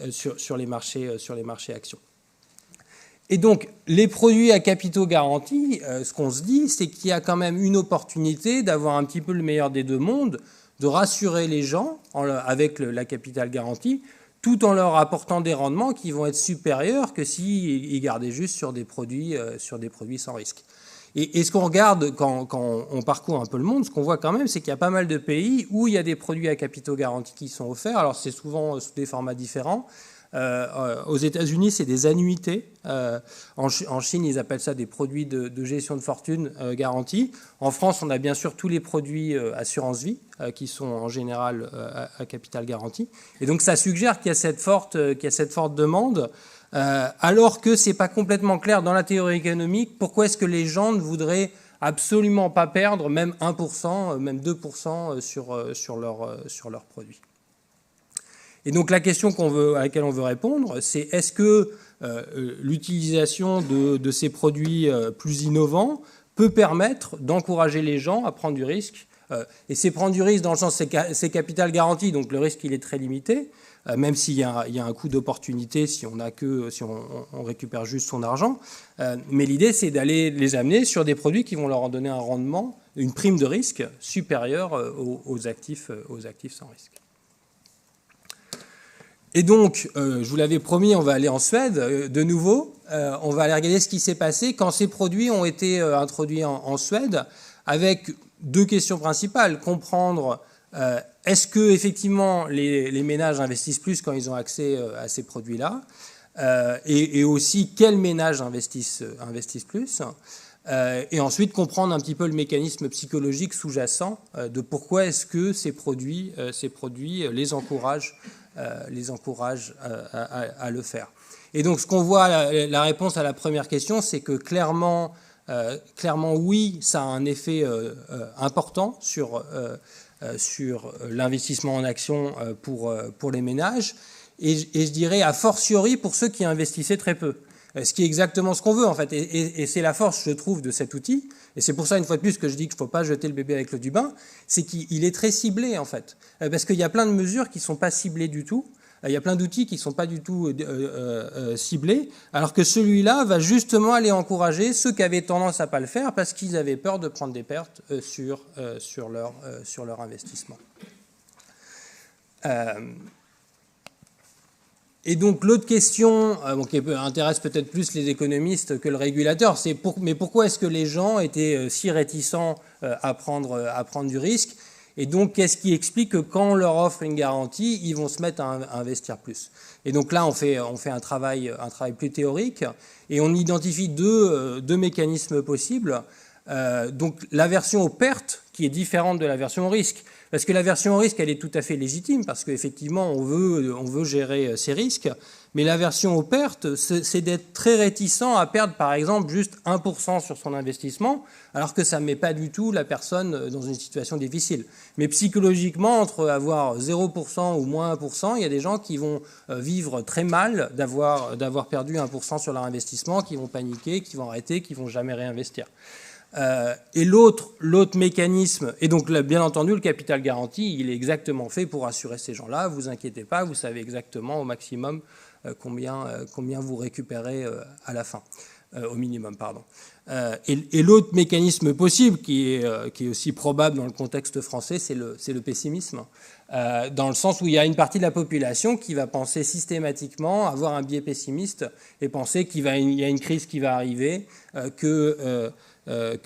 sur les marchés actions. Et donc, les produits à capitaux garantis, ce qu'on se dit, c'est qu'il y a quand même une opportunité d'avoir un petit peu le meilleur des deux mondes, de rassurer les gens avec la capitale garantie, tout en leur apportant des rendements qui vont être supérieurs que s'ils gardaient juste sur des produits sans risque. Et ce qu'on regarde quand on parcourt un peu le monde, ce qu'on voit quand même, c'est qu'il y a pas mal de pays où il y a des produits à capitaux garantis qui sont offerts. Alors c'est souvent sous des formats différents. Aux États-Unis, c'est des annuités. En Chine, ils appellent ça des produits de gestion de fortune garantis. En France, on a bien sûr tous les produits assurance vie qui sont en général à capital garanti. Et donc, ça suggère qu'il y a cette forte demande, alors que c'est pas complètement clair dans la théorie économique. Pourquoi est-ce que les gens ne voudraient absolument pas perdre même 1%, même 2% sur leurs produits? Et donc la question à laquelle on veut répondre, c'est est-ce que l'utilisation de ces produits plus innovants peut permettre d'encourager les gens à prendre du risque, et c'est prendre du risque dans le sens c'est capital garanti, donc le risque il est très limité, même s'il y a un coût d'opportunité si on récupère juste son argent, mais l'idée c'est d'aller les amener sur des produits qui vont leur en donner un rendement, une prime de risque supérieure aux actifs sans risque. Et donc, je vous l'avais promis, on va aller en Suède de nouveau. On va aller regarder ce qui s'est passé quand ces produits ont été introduits en Suède, avec deux questions principales. Comprendre est-ce que effectivement les ménages investissent plus quand ils ont accès à ces produits-là, et aussi quels ménages investissent plus. Et ensuite comprendre un petit peu le mécanisme psychologique sous-jacent de pourquoi est-ce que ces produits les encouragent à le faire. Et donc ce qu'on voit, la réponse à la première question, c'est que clairement oui, ça a un effet important sur l'investissement en actions pour les ménages, et je dirais a fortiori pour ceux qui investissaient très peu. Ce qui est exactement ce qu'on veut, en fait. Et c'est la force, je trouve, de cet outil. Et c'est pour ça, une fois de plus, que je dis qu'il ne faut pas jeter le bébé avec l'eau du bain. C'est qu'il est très ciblé, en fait. Parce qu'il y a plein de mesures qui ne sont pas ciblées du tout. Il y a plein d'outils qui ne sont pas du tout ciblés. Alors que celui-là va justement aller encourager ceux qui avaient tendance à ne pas le faire parce qu'ils avaient peur de prendre des pertes sur leur investissement. Et donc l'autre question, qui intéresse peut-être plus les économistes que le régulateur, c'est mais pourquoi est-ce que les gens étaient si réticents à prendre du risque? Et donc qu'est-ce qui explique que quand on leur offre une garantie, ils vont se mettre à investir plus? Et donc là, on fait un travail plus théorique, et on identifie deux mécanismes possibles. Donc l'aversion aux pertes, qui est différente de l'aversion au risque. Parce que l'aversion au risque, elle est tout à fait légitime, parce qu'effectivement, on veut gérer ces risques. Mais l'aversion aux pertes, c'est d'être très réticent à perdre, par exemple, juste 1% sur son investissement, alors que ça ne met pas du tout la personne dans une situation difficile. Mais psychologiquement, entre avoir 0% ou moins 1%, il y a des gens qui vont vivre très mal d'avoir perdu 1% sur leur investissement, qui vont paniquer, qui vont arrêter, qui ne vont jamais réinvestir. Et l'autre mécanisme, et donc bien entendu le capital garanti, il est exactement fait pour assurer ces gens-là, vous inquiétez pas, vous savez exactement au maximum combien vous récupérez à la fin, au minimum, pardon. Et l'autre mécanisme possible, qui est aussi probable dans le contexte français, c'est le pessimisme, dans le sens où il y a une partie de la population qui va penser systématiquement, avoir un biais pessimiste, et penser qu'il y a une crise qui va arriver, que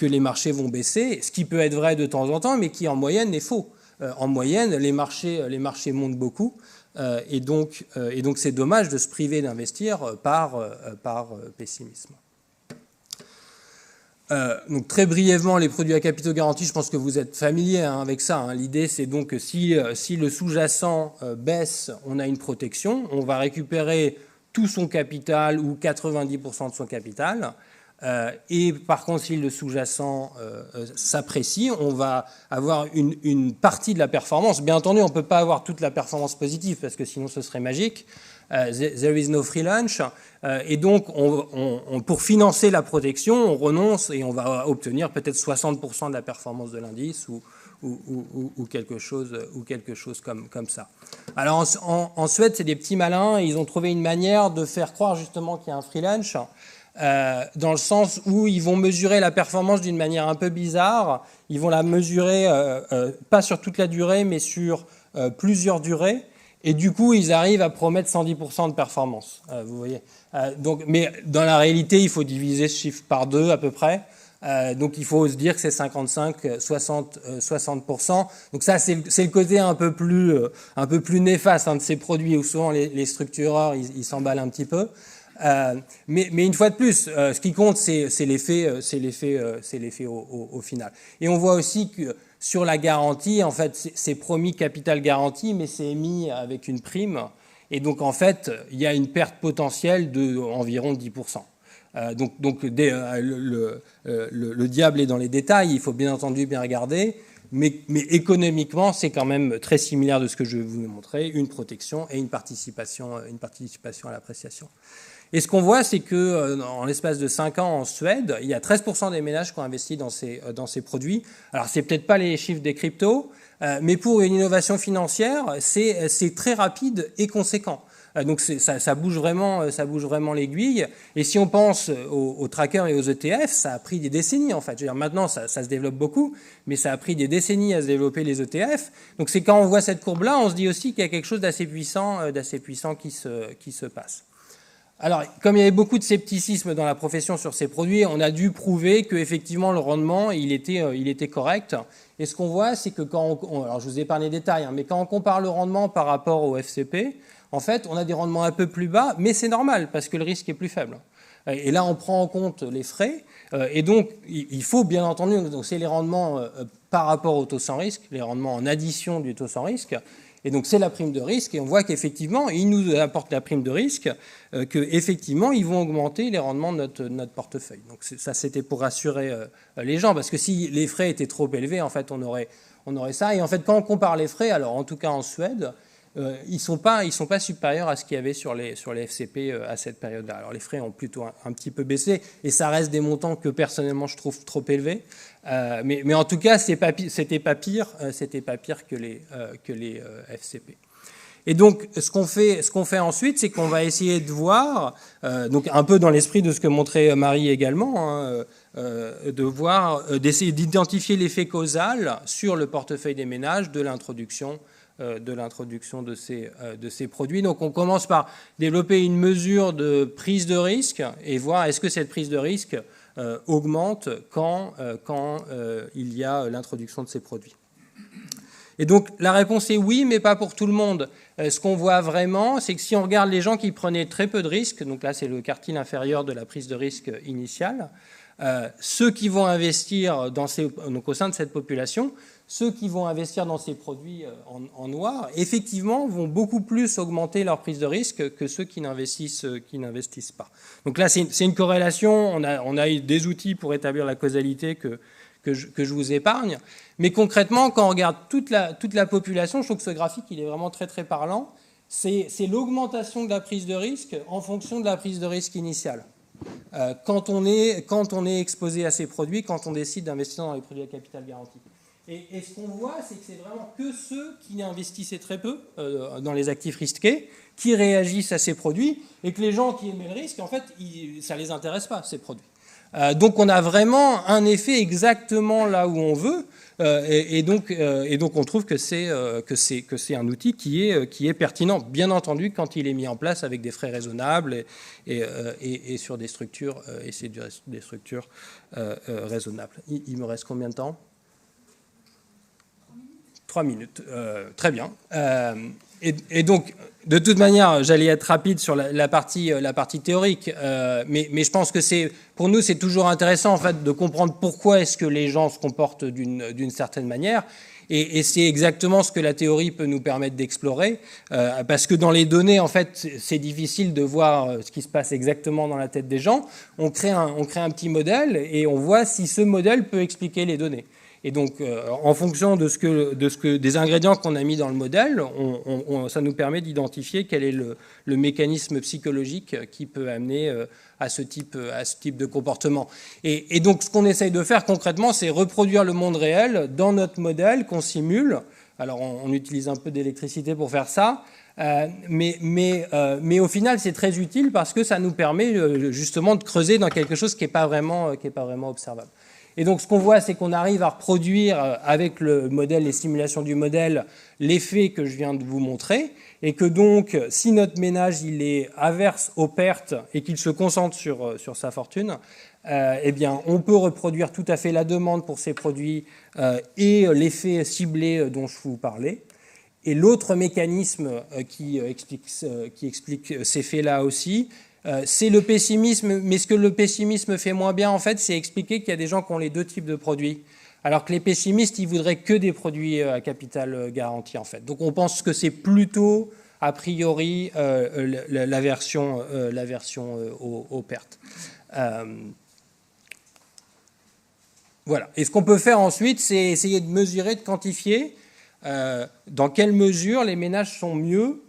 les marchés vont baisser, ce qui peut être vrai de temps en temps, mais qui en moyenne est faux. En moyenne, les marchés montent beaucoup, et donc c'est dommage de se priver d'investir par pessimisme. Donc très brièvement, les produits à capitaux garantis, je pense que vous êtes familiers avec ça. L'idée, c'est donc que si le sous-jacent baisse, on a une protection, on va récupérer tout son capital ou 90% de son capital. Et par contre, si le sous-jacent s'apprécie, on va avoir une partie de la performance. Bien entendu, on ne peut pas avoir toute la performance positive parce que sinon ce serait magique. There is no free lunch. Et donc, pour financer la protection, on renonce et on va obtenir peut-être 60% de la performance de l'indice ou quelque chose comme ça. Alors en Suède, c'est des petits malins. Ils ont trouvé une manière de faire croire justement qu'il y a un free lunch. Dans le sens où ils vont mesurer la performance d'une manière un peu bizarre. Ils vont la mesurer pas sur toute la durée, mais sur plusieurs durées. Et du coup, ils arrivent à promettre 110% de performance. Vous voyez. Mais dans la réalité, il faut diviser ce chiffre par 2 à peu près. Donc il faut se dire que c'est 55-60%. Donc ça, c'est le côté un peu plus néfaste de ces produits où souvent les structureurs ils s'emballent un petit peu. Mais une fois de plus, ce qui compte, c'est l'effet au final. Et on voit aussi que sur la garantie, en fait, c'est promis capital garanti, mais c'est émis avec une prime. Et donc, en fait, il y a une perte potentielle d'environ 10%. Donc le diable est dans les détails, il faut bien entendu bien regarder. Mais économiquement, c'est quand même très similaire de ce que je vais vous montrer, une protection et une participation à l'appréciation. Et ce qu'on voit, c'est qu'en l'espace de 5 ans en Suède, il y a 13% des ménages qui ont investi dans ces produits. Alors, ce n'est peut-être pas les chiffres des cryptos, mais pour une innovation financière, c'est très rapide et conséquent. Donc ça bouge vraiment l'aiguille. Et si on pense aux trackers et aux ETF, ça a pris des décennies en fait. Je veux dire, maintenant ça se développe beaucoup, mais ça a pris des décennies à se développer les ETF. Donc c'est quand on voit cette courbe-là, on se dit aussi qu'il y a quelque chose d'assez puissant qui se passe. Alors, comme il y avait beaucoup de scepticisme dans la profession sur ces produits, on a dû prouver qu'effectivement le rendement, il était correct. Et ce qu'on voit, c'est que alors je vous ai épargné les détails, mais quand on compare le rendement par rapport au FCP, en fait, on a des rendements un peu plus bas, mais c'est normal parce que le risque est plus faible. Et là, on prend en compte les frais. Et donc, il faut bien entendu, donc c'est les rendements par rapport au taux sans risque, les rendements en addition du taux sans risque. Et donc, c'est la prime de risque. Et on voit qu'effectivement, ils nous apportent la prime de risque, qu'effectivement, ils vont augmenter les rendements de notre portefeuille. Donc, ça, c'était pour rassurer les gens. Parce que si les frais étaient trop élevés, en fait, on aurait ça. Et en fait, quand on compare les frais, alors en tout cas en Suède, ils sont pas supérieurs à ce qu'il y avait sur les FCP à cette période-là. Alors les frais ont plutôt un petit peu baissé et ça reste des montants que personnellement je trouve trop élevés. Mais en tout cas, c'était pas pire que les FCP. Et donc, ce qu'on fait ensuite, c'est qu'on va essayer de voir, donc un peu dans l'esprit de ce que montrait Marie également, d'essayer d'identifier l'effet causal sur le portefeuille des ménages de l'introduction de ces produits. Donc on commence par développer une mesure de prise de risque et voir est-ce que cette prise de risque augmente quand il y a l'introduction de ces produits. Et donc la réponse est oui, mais pas pour tout le monde. Ce qu'on voit vraiment, c'est que si on regarde les gens qui prenaient très peu de risques, donc là c'est le quartile inférieur de la prise de risque initiale, ceux qui vont investir donc au sein de cette population, ceux qui vont investir dans ces produits en noir, effectivement, vont beaucoup plus augmenter leur prise de risque que ceux qui n'investissent pas. Donc là, c'est une corrélation. On a eu des outils pour établir la causalité que je vous épargne. Mais concrètement, quand on regarde toute la population, je trouve que ce graphique, il est vraiment très, très parlant. C'est l'augmentation de la prise de risque en fonction de la prise de risque initiale. Quand on est exposé à ces produits, quand on décide d'investir dans les produits à capital garanti. Et ce qu'on voit, c'est que c'est vraiment que ceux qui investissaient très peu dans les actifs risqués, qui réagissent à ces produits, et que les gens qui aimaient le risque, en fait, ça ne les intéresse pas, ces produits. Donc on a vraiment un effet exactement là où on veut, et donc on trouve que c'est un outil qui est pertinent, bien entendu, quand il est mis en place avec des frais raisonnables et sur des structures, raisonnables. Il me reste combien de temps ? 3 minutes, très bien. Et donc, de toute manière, j'allais être rapide sur la partie théorique, mais je pense que pour nous, c'est toujours intéressant en fait de comprendre pourquoi est-ce que les gens se comportent d'une certaine manière. Et c'est exactement ce que la théorie peut nous permettre d'explorer, parce que dans les données, en fait, c'est difficile de voir ce qui se passe exactement dans la tête des gens. On crée un petit modèle et on voit si ce modèle peut expliquer les données. Et donc, en fonction des ingrédients qu'on a mis dans le modèle, ça nous permet d'identifier quel est le mécanisme psychologique qui peut amener à ce type de comportement. Et donc, ce qu'on essaye de faire concrètement, c'est reproduire le monde réel dans notre modèle qu'on simule. Alors, on utilise un peu d'électricité pour faire ça. Mais au final, c'est très utile parce que ça nous permet justement de creuser dans quelque chose qui n'est pas vraiment observable. Et donc, ce qu'on voit, c'est qu'on arrive à reproduire avec le modèle, les simulations du modèle, l'effet que je viens de vous montrer, et que donc, si notre ménage il est averse aux pertes et qu'il se concentre sur sa fortune, eh bien, on peut reproduire tout à fait la demande pour ces produits et l'effet ciblé dont je vous parlais. Et l'autre mécanisme qui explique ces faits-là aussi, c'est le pessimisme, mais ce que le pessimisme fait moins bien, en fait, c'est expliquer qu'il y a des gens qui ont les deux types de produits, alors que les pessimistes, ils voudraient que des produits à capital garanti, en fait. Donc on pense que c'est plutôt, a priori, l'aversion aux pertes. Voilà. Et ce qu'on peut faire ensuite, c'est essayer de mesurer, de quantifier dans quelle mesure les ménages sont mieux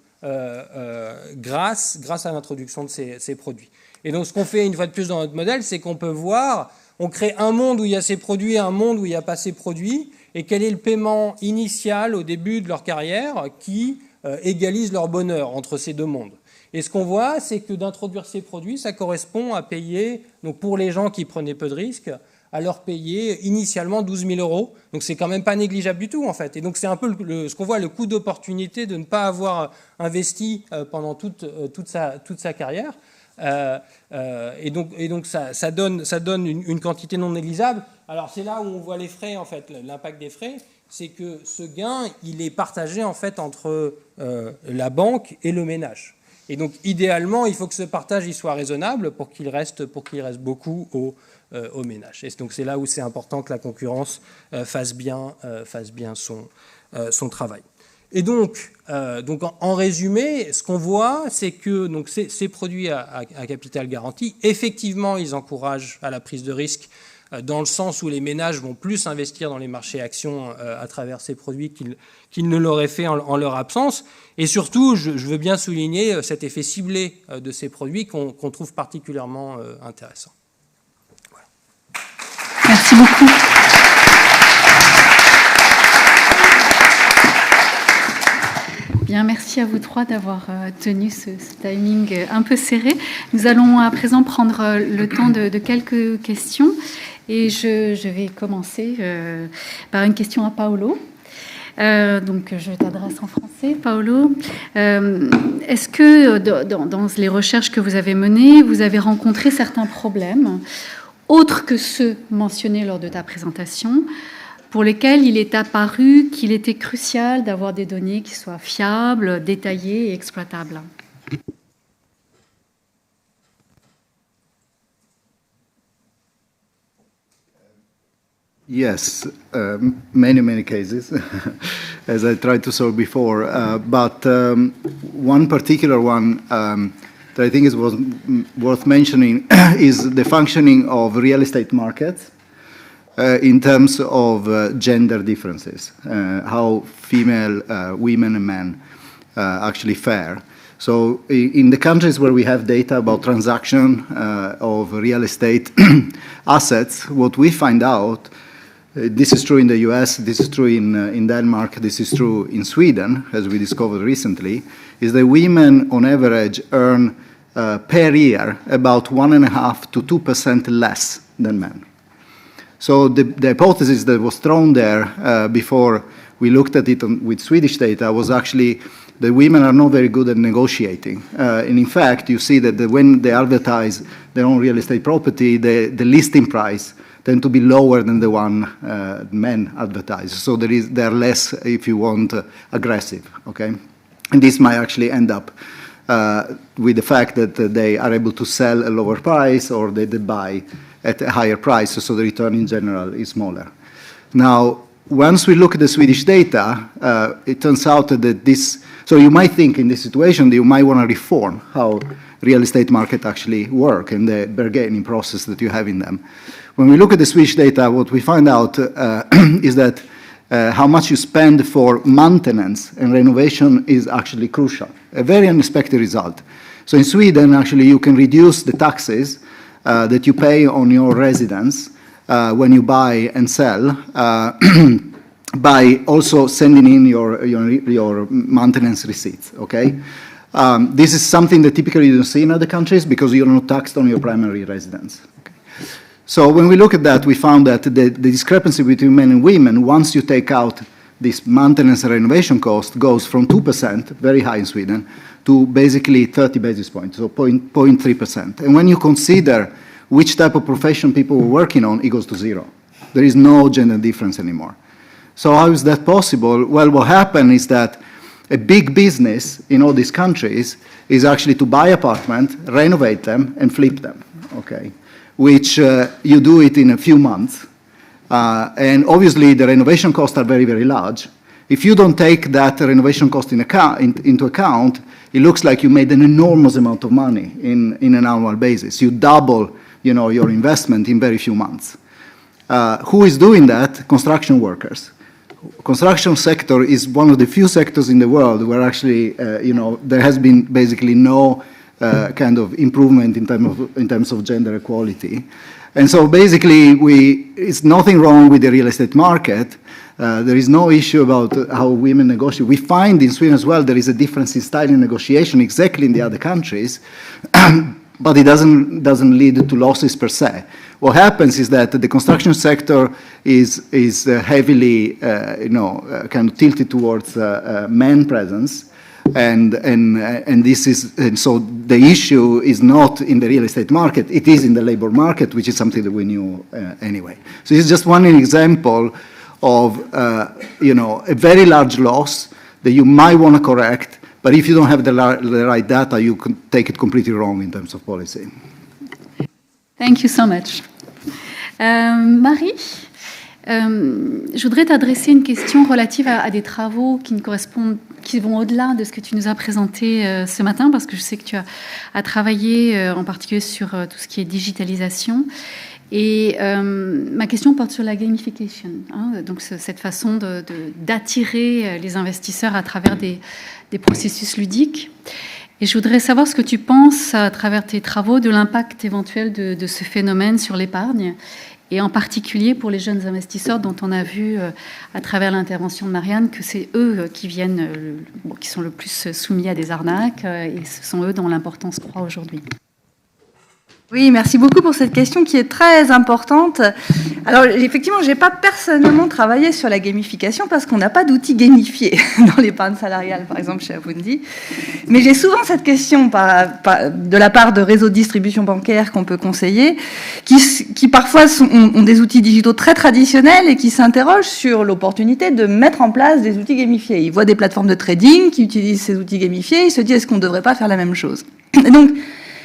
grâce à l'introduction de ces produits. Et donc ce qu'on fait une fois de plus dans notre modèle, c'est qu'on peut voir, on crée un monde où il y a ces produits et un monde où il n'y a pas ces produits, et quel est le paiement initial au début de leur carrière qui égalise leur bonheur entre ces deux mondes. Et ce qu'on voit, c'est que d'introduire ces produits, ça correspond à payer, donc pour les gens qui prenaient peu de risques, à leur payer initialement 12 000 €. Donc c'est quand même pas négligeable du tout en fait. Et donc c'est un peu ce qu'on voit, le coût d'opportunité de ne pas avoir investi pendant toute sa carrière. Et donc ça donne une quantité non négligeable. Alors c'est là où on voit les frais en fait, l'impact des frais, c'est que ce gain il est partagé en fait entre la banque et le ménage. Et donc idéalement il faut que ce partage il soit raisonnable pour qu'il reste beaucoup au ménage. Et donc c'est là où c'est important que la concurrence fasse bien son travail. Et donc en résumé, ce qu'on voit, c'est que donc, ces produits à capital garanti, effectivement, ils encouragent à la prise de risque dans le sens où les ménages vont plus investir dans les marchés actions à travers ces produits qu'ils ne l'auraient fait en leur absence. Et surtout, je veux bien souligner cet effet ciblé de ces produits qu'on trouve particulièrement intéressant. Voilà. Merci beaucoup. Bien, merci à vous trois d'avoir tenu ce timing un peu serré. Nous allons à présent prendre le temps de quelques questions. Et je vais commencer par une question à Paolo. Donc, je t'adresse en français, Paolo. Est-ce que dans les recherches que vous avez menées, vous avez rencontré certains problèmes, autres que ceux mentionnés lors de ta présentation, pour lesquels il est apparu qu'il était crucial d'avoir des données qui soient fiables, détaillées et exploitables? Yes, many cases, as I tried to solve before. But one particular one that I think is worth mentioning is the functioning of real estate markets in terms of gender differences, how female, women and men actually fare. So in the countries where we have data about transaction of real estate assets, what we find out, this is true in the US, this is true in Denmark, this is true in Sweden, as we discovered recently, is that women on average earn per year about 1.5% to 2% less than men. So the hypothesis that was thrown there before we looked at it with Swedish data was actually that women are not very good at negotiating. And in fact, you see that when they advertise their own real estate property, the listing price tend to be lower than the one men advertise. So they're less, if you want, aggressive, okay? And this might actually end up with the fact that they are able to sell a lower price or they buy at a higher price, so the return in general is smaller. Now, once we look at the Swedish data, it turns out that so you might think in this situation that you might want to reform how real estate market actually work and the bargaining process that you have in them. When we look at the Swedish data, what we find out is that how much you spend for maintenance and renovation is actually crucial, a very unexpected result. So in Sweden, actually, you can reduce the taxes that you pay on your residence when you buy and sell by also sending in your maintenance receipts, okay? This is something that typically you don't see in other countries because you're not taxed on your primary residence. Okay? So when we look at that, we found that the discrepancy between men and women, once you take out this maintenance and renovation cost, goes from 2%, very high in Sweden, to basically 30 basis points, so 0.3%. And when you consider which type of profession people were working on, it goes to zero. There is no gender difference anymore. So how is that possible? Well, what happened is that a big business in all these countries is actually to buy apartments, renovate them, and flip them, okay? Which you do it in a few months. And obviously, the renovation costs are very, very large. If you don't take that renovation cost into account, it looks like you made an enormous amount of money in an annual basis. You double, your investment in very few months. Who is doing that? Construction workers. Construction sector is one of the few sectors in the world where actually, there has been basically no kind of improvement in terms of gender equality. And so basically, it's nothing wrong with the real estate market. There is no issue about how women negotiate. We find in Sweden as well there is a difference in style in negotiation exactly in the other countries, but it doesn't lead to losses per se. What happens is that the construction sector is heavily, kind of tilted towards man presence. And so the issue is not in the real estate market, it is in the labor market, which is something that we knew anyway. So it's just one example of, a very large loss that you might want to correct, but if you don't have the right data, you can take it completely wrong in terms of policy. Thank you so much. Marie, je voudrais t'adresser une question relative à des travaux qui vont au-delà de ce que tu nous as présenté ce matin, parce que je sais que tu as travaillé en particulier sur tout ce qui est digitalisation. Et ma question porte sur la gamification, donc cette façon d'attirer les investisseurs à travers des processus ludiques. Et je voudrais savoir ce que tu penses, à travers tes travaux, de l'impact éventuel de ce phénomène sur l'épargne, et en particulier pour les jeunes investisseurs dont on a vu à travers l'intervention de Marianne que c'est eux qui sont le plus soumis à des arnaques, et ce sont eux dont l'importance croît aujourd'hui. Oui, merci beaucoup pour cette question qui est très importante. Alors, effectivement, je n'ai pas personnellement travaillé sur la gamification parce qu'on n'a pas d'outils gamifiés dans l'épargne salariale, par exemple, chez Amundi. Mais j'ai souvent cette question de la part de réseaux de distribution bancaire qu'on peut conseiller, qui parfois ont des outils digitaux très traditionnels et qui s'interrogent sur l'opportunité de mettre en place des outils gamifiés. Ils voient des plateformes de trading qui utilisent ces outils gamifiés, ils se disent, est-ce qu'on ne devrait pas faire la même chose ? Et donc,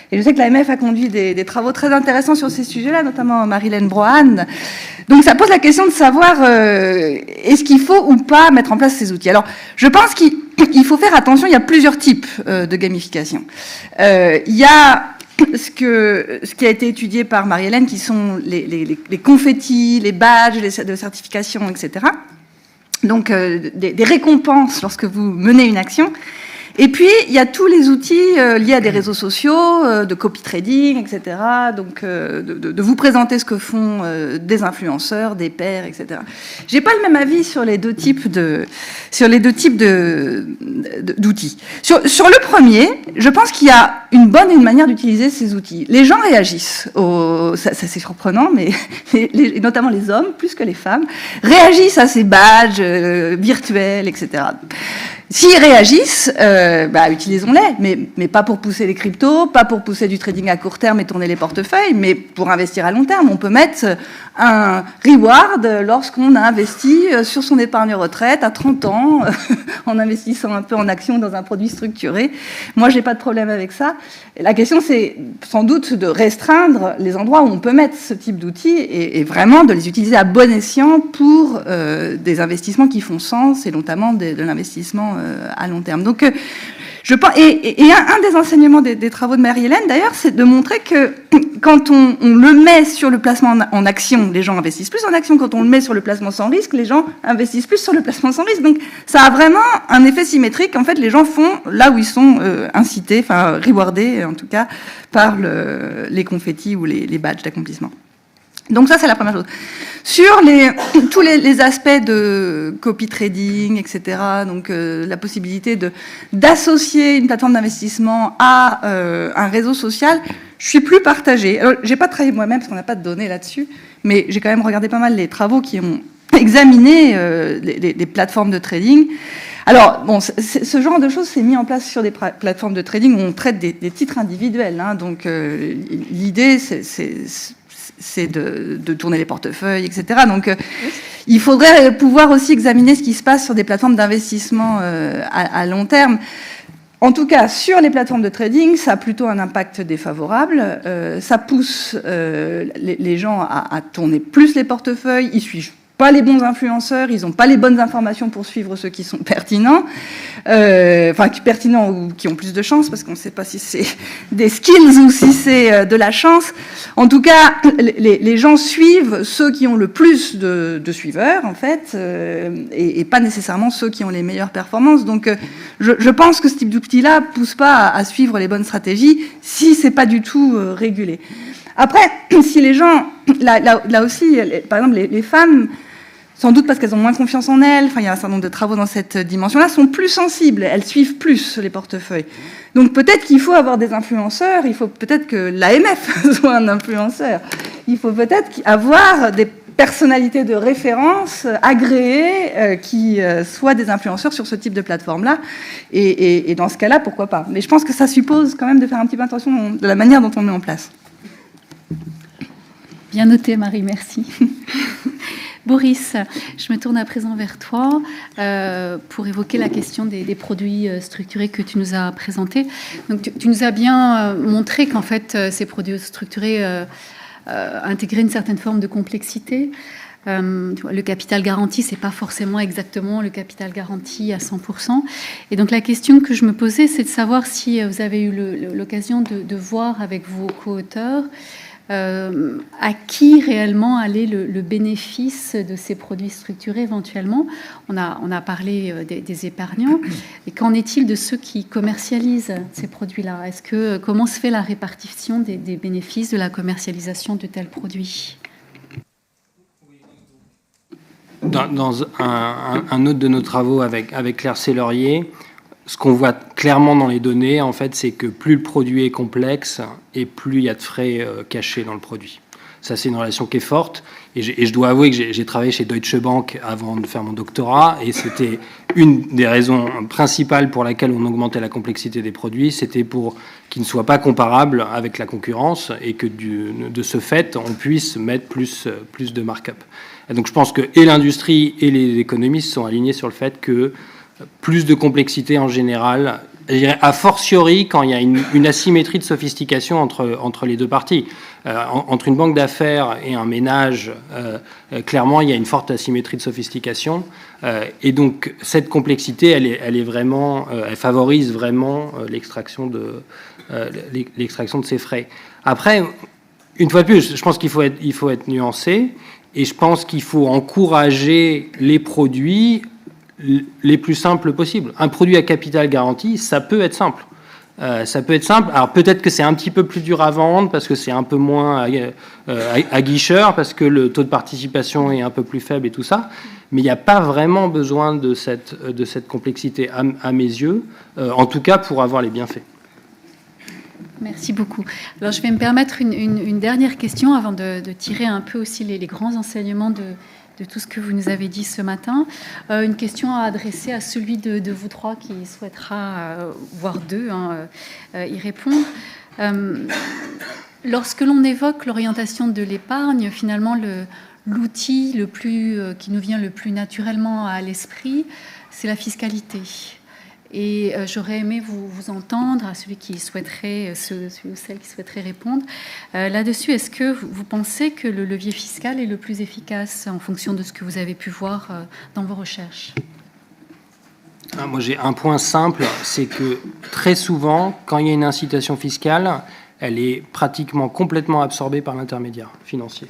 et je sais que l'AMF a conduit des travaux très intéressants sur ces sujets-là, notamment Marilène Brohan. Donc ça pose la question de savoir est-ce qu'il faut ou pas mettre en place ces outils. Alors je pense qu'il faut faire attention, il y a plusieurs types de gamification. Il y a ce qui a été étudié par Marie-Hélène, qui sont les confettis, les badges de certification, etc. Donc des récompenses lorsque vous menez une action. Et puis, il y a tous les outils liés à des réseaux sociaux, de copy trading, etc. Donc, de vous présenter ce que font des influenceurs, des pairs, etc. J'ai pas le même avis sur les deux types d'outils. Sur le premier, je pense qu'il y a une bonne et une manière d'utiliser ces outils. Les gens réagissent, ça c'est surprenant, mais notamment les hommes, plus que les femmes, réagissent à ces badges virtuels, etc. S'ils réagissent, utilisons-les, mais pas pour pousser les cryptos, pas pour pousser du trading à court terme et tourner les portefeuilles, mais pour investir à long terme. On peut mettre un reward lorsqu'on a investi sur son épargne retraite à 30 ans, en investissant un peu en action dans un produit structuré. Moi, j'ai pas de problème avec ça. Et la question, c'est sans doute de restreindre les endroits où on peut mettre ce type d'outils et vraiment de les utiliser à bon escient pour des investissements qui font sens, et notamment de l'investissement à long terme. Donc, je pense, et un des enseignements des travaux de Marie-Hélène, d'ailleurs, c'est de montrer que quand on le met sur le placement en action, les gens investissent plus en action. Quand on le met sur le placement sans risque, les gens investissent plus sur le placement sans risque. Donc, ça a vraiment un effet symétrique. En fait, les gens font là où ils sont incités, enfin, rewardés, en tout cas, par les confettis ou les badges d'accomplissement. Donc ça, c'est la première chose. Sur tous les aspects de copy trading, etc., donc la possibilité d'associer une plateforme d'investissement à un réseau social, je suis plus partagée. Alors, j'ai pas travaillé moi-même parce qu'on n'a pas de données là-dessus, mais j'ai quand même regardé pas mal les travaux qui ont examiné les plateformes de trading. Alors, bon, ce genre de choses s'est mis en place sur des plateformes de trading où on traite des titres individuels. Hein, donc, l'idée, c'est de tourner les portefeuilles, etc. Donc, il faudrait pouvoir aussi examiner ce qui se passe sur des plateformes d'investissement à long terme. En tout cas, sur les plateformes de trading, ça a plutôt un impact défavorable. Ça pousse les gens à tourner plus les portefeuilles. Ils suivent pas les bons influenceurs, ils n'ont pas les bonnes informations pour suivre ceux qui sont pertinents, pertinents ou qui ont plus de chance, parce qu'on ne sait pas si c'est des skills ou si c'est de la chance. En tout cas, les gens suivent ceux qui ont le plus de suiveurs, en fait, et pas nécessairement ceux qui ont les meilleures performances. Donc, je pense que ce type d'outil-là ne pousse pas à suivre les bonnes stratégies si ce n'est pas du tout régulé. Après, si les gens, là aussi, par exemple, les femmes sans doute parce qu'elles ont moins confiance en elles, enfin il y a un certain nombre de travaux dans cette dimension-là, sont plus sensibles, elles suivent plus les portefeuilles. Donc peut-être qu'il faut avoir des influenceurs, il faut peut-être que l'AMF soit un influenceur, il faut peut-être avoir des personnalités de référence agréées qui soient des influenceurs sur ce type de plateforme-là, et dans ce cas-là, pourquoi pas. Mais je pense que ça suppose quand même de faire un petit peu attention de la manière dont on met en place. Bien noté, Marie, merci. Boris, je me tourne à présent vers toi pour évoquer la question des produits structurés que tu nous as présentés. Donc, tu nous as bien montré qu'en fait, ces produits structurés intégraient une certaine forme de complexité. Le capital garanti, c'est pas forcément exactement le capital garanti à 100%. Et donc, la question que je me posais, c'est de savoir si vous avez eu l'occasion de voir avec vos co-auteurs à qui réellement allait le bénéfice de ces produits structurés éventuellement. On a parlé des épargnants. Et qu'en est-il de ceux qui commercialisent ces produits-là? Comment se fait la répartition des bénéfices de la commercialisation de tels produits? Dans un autre de nos travaux avec Claire Sellerier, ce qu'on voit clairement dans les données, en fait, c'est que plus le produit est complexe et plus il y a de frais cachés dans le produit. Ça, c'est une relation qui est forte. Et je dois avouer que j'ai travaillé chez Deutsche Bank avant de faire mon doctorat, et c'était une des raisons principales pour laquelle on augmentait la complexité des produits, c'était pour qu'ils ne soient pas comparables avec la concurrence et que de ce fait, on puisse mettre plus de markup. Et donc je pense que et l'industrie et les économistes sont alignés sur le fait que plus de complexité en général, je dirais a fortiori quand il y a une asymétrie de sophistication entre les deux parties. Entre une banque d'affaires et un ménage, clairement, il y a une forte asymétrie de sophistication. Et donc, cette complexité, elle est vraiment, elle favorise vraiment l'extraction de ces frais. Après, une fois de plus, je pense qu'il faut être nuancé, et je pense qu'il faut encourager les produits les plus simples possibles. Un produit à capital garanti, ça peut être simple. Ça peut être simple. Alors peut-être que c'est un petit peu plus dur à vendre parce que c'est un peu moins aguicheur, parce que le taux de participation est un peu plus faible et tout ça. Mais il n'y a pas vraiment besoin de cette complexité à mes yeux, en tout cas pour avoir les bienfaits. Merci beaucoup. Alors je vais me permettre une dernière question avant de tirer un peu aussi les grands enseignements de tout ce que vous nous avez dit ce matin. Une question à adresser à celui de vous trois qui souhaitera, voire deux, y répondre. Lorsque l'on évoque l'orientation de l'épargne, finalement, l'outil qui nous vient le plus naturellement à l'esprit, c'est la fiscalité. Et j'aurais aimé vous entendre, à celui qui souhaiterait, celui ou celle qui souhaiterait répondre là-dessus. Est-ce que vous pensez que le levier fiscal est le plus efficace en fonction de ce que vous avez pu voir dans vos recherches? Moi, j'ai un point simple, c'est que très souvent, quand il y a une incitation fiscale, elle est pratiquement complètement absorbée par l'intermédiaire financier.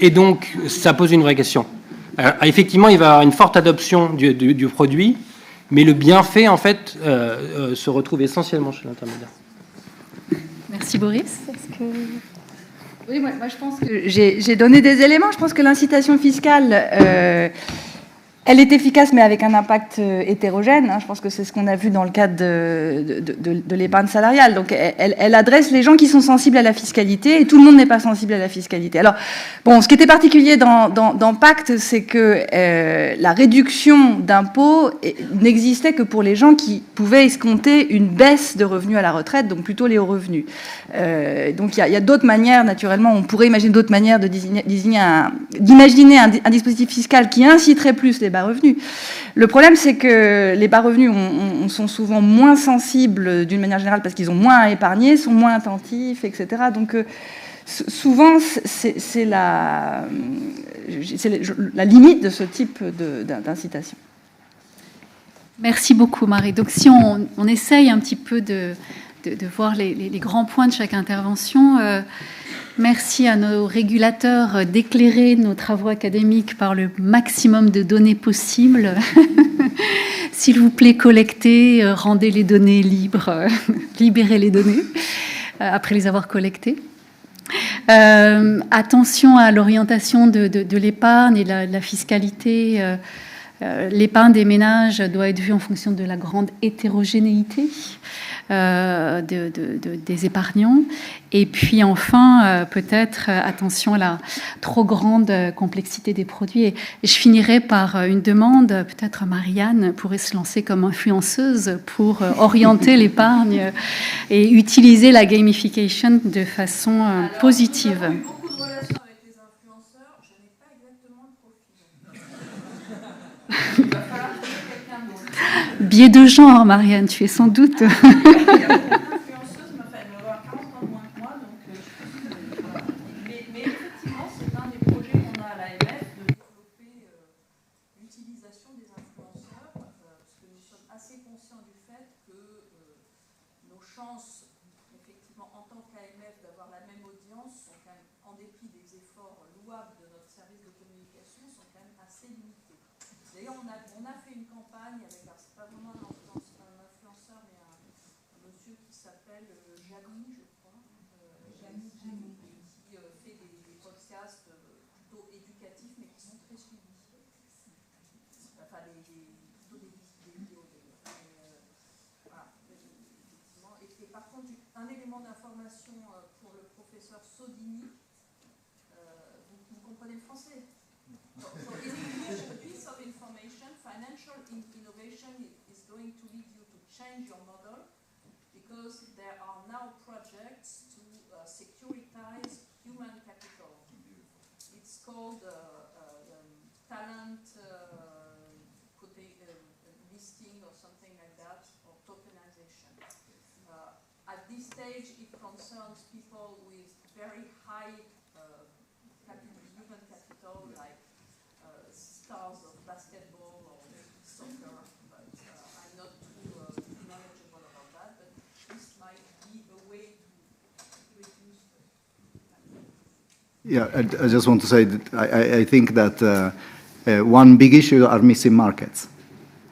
Et donc, ça pose une vraie question. Alors, effectivement, il va y avoir une forte adoption du produit, mais le bienfait, en fait, se retrouve essentiellement chez l'intermédiaire. Merci, Boris. Oui, moi, je pense que j'ai donné des éléments. Je pense que l'incitation fiscale, elle est efficace, mais avec un impact hétérogène. Je pense que c'est ce qu'on a vu dans le cadre de l'épargne salariale. Donc, elle adresse les gens qui sont sensibles à la fiscalité, et tout le monde n'est pas sensible à la fiscalité. Alors, bon, ce qui était particulier dans Pacte, c'est que la réduction d'impôts n'existait que pour les gens qui pouvaient escompter une baisse de revenus à la retraite, donc plutôt les hauts revenus. Donc, il y a d'autres manières, naturellement, on pourrait imaginer d'autres manières d'imaginer un dispositif fiscal qui inciterait plus les bas revenus. Le problème, c'est que les bas revenus sont souvent moins sensibles d'une manière générale parce qu'ils ont moins à épargner, sont moins attentifs, etc. Donc, souvent, c'est la limite de ce type d'incitation. Merci beaucoup, Marie. Donc, si on essaye un petit peu de voir les grands points de chaque intervention, merci à nos régulateurs d'éclairer nos travaux académiques par le maximum de données possibles. S'il vous plaît, collectez, rendez les données libres, libérez les données après les avoir collectées. Attention à l'orientation de l'épargne et de la fiscalité. L'épargne des ménages doit être vue en fonction de la grande hétérogénéité des épargnants. Et puis enfin, peut-être attention à la trop grande complexité des produits. Et je finirai par une demande. Peut-être Marianne pourrait se lancer comme influenceuse pour orienter l'épargne et utiliser la gamification de façon positive. Biais de genre, Marianne, tu es sans doute. Yeah, I just want to say that I think that one big issue are missing markets.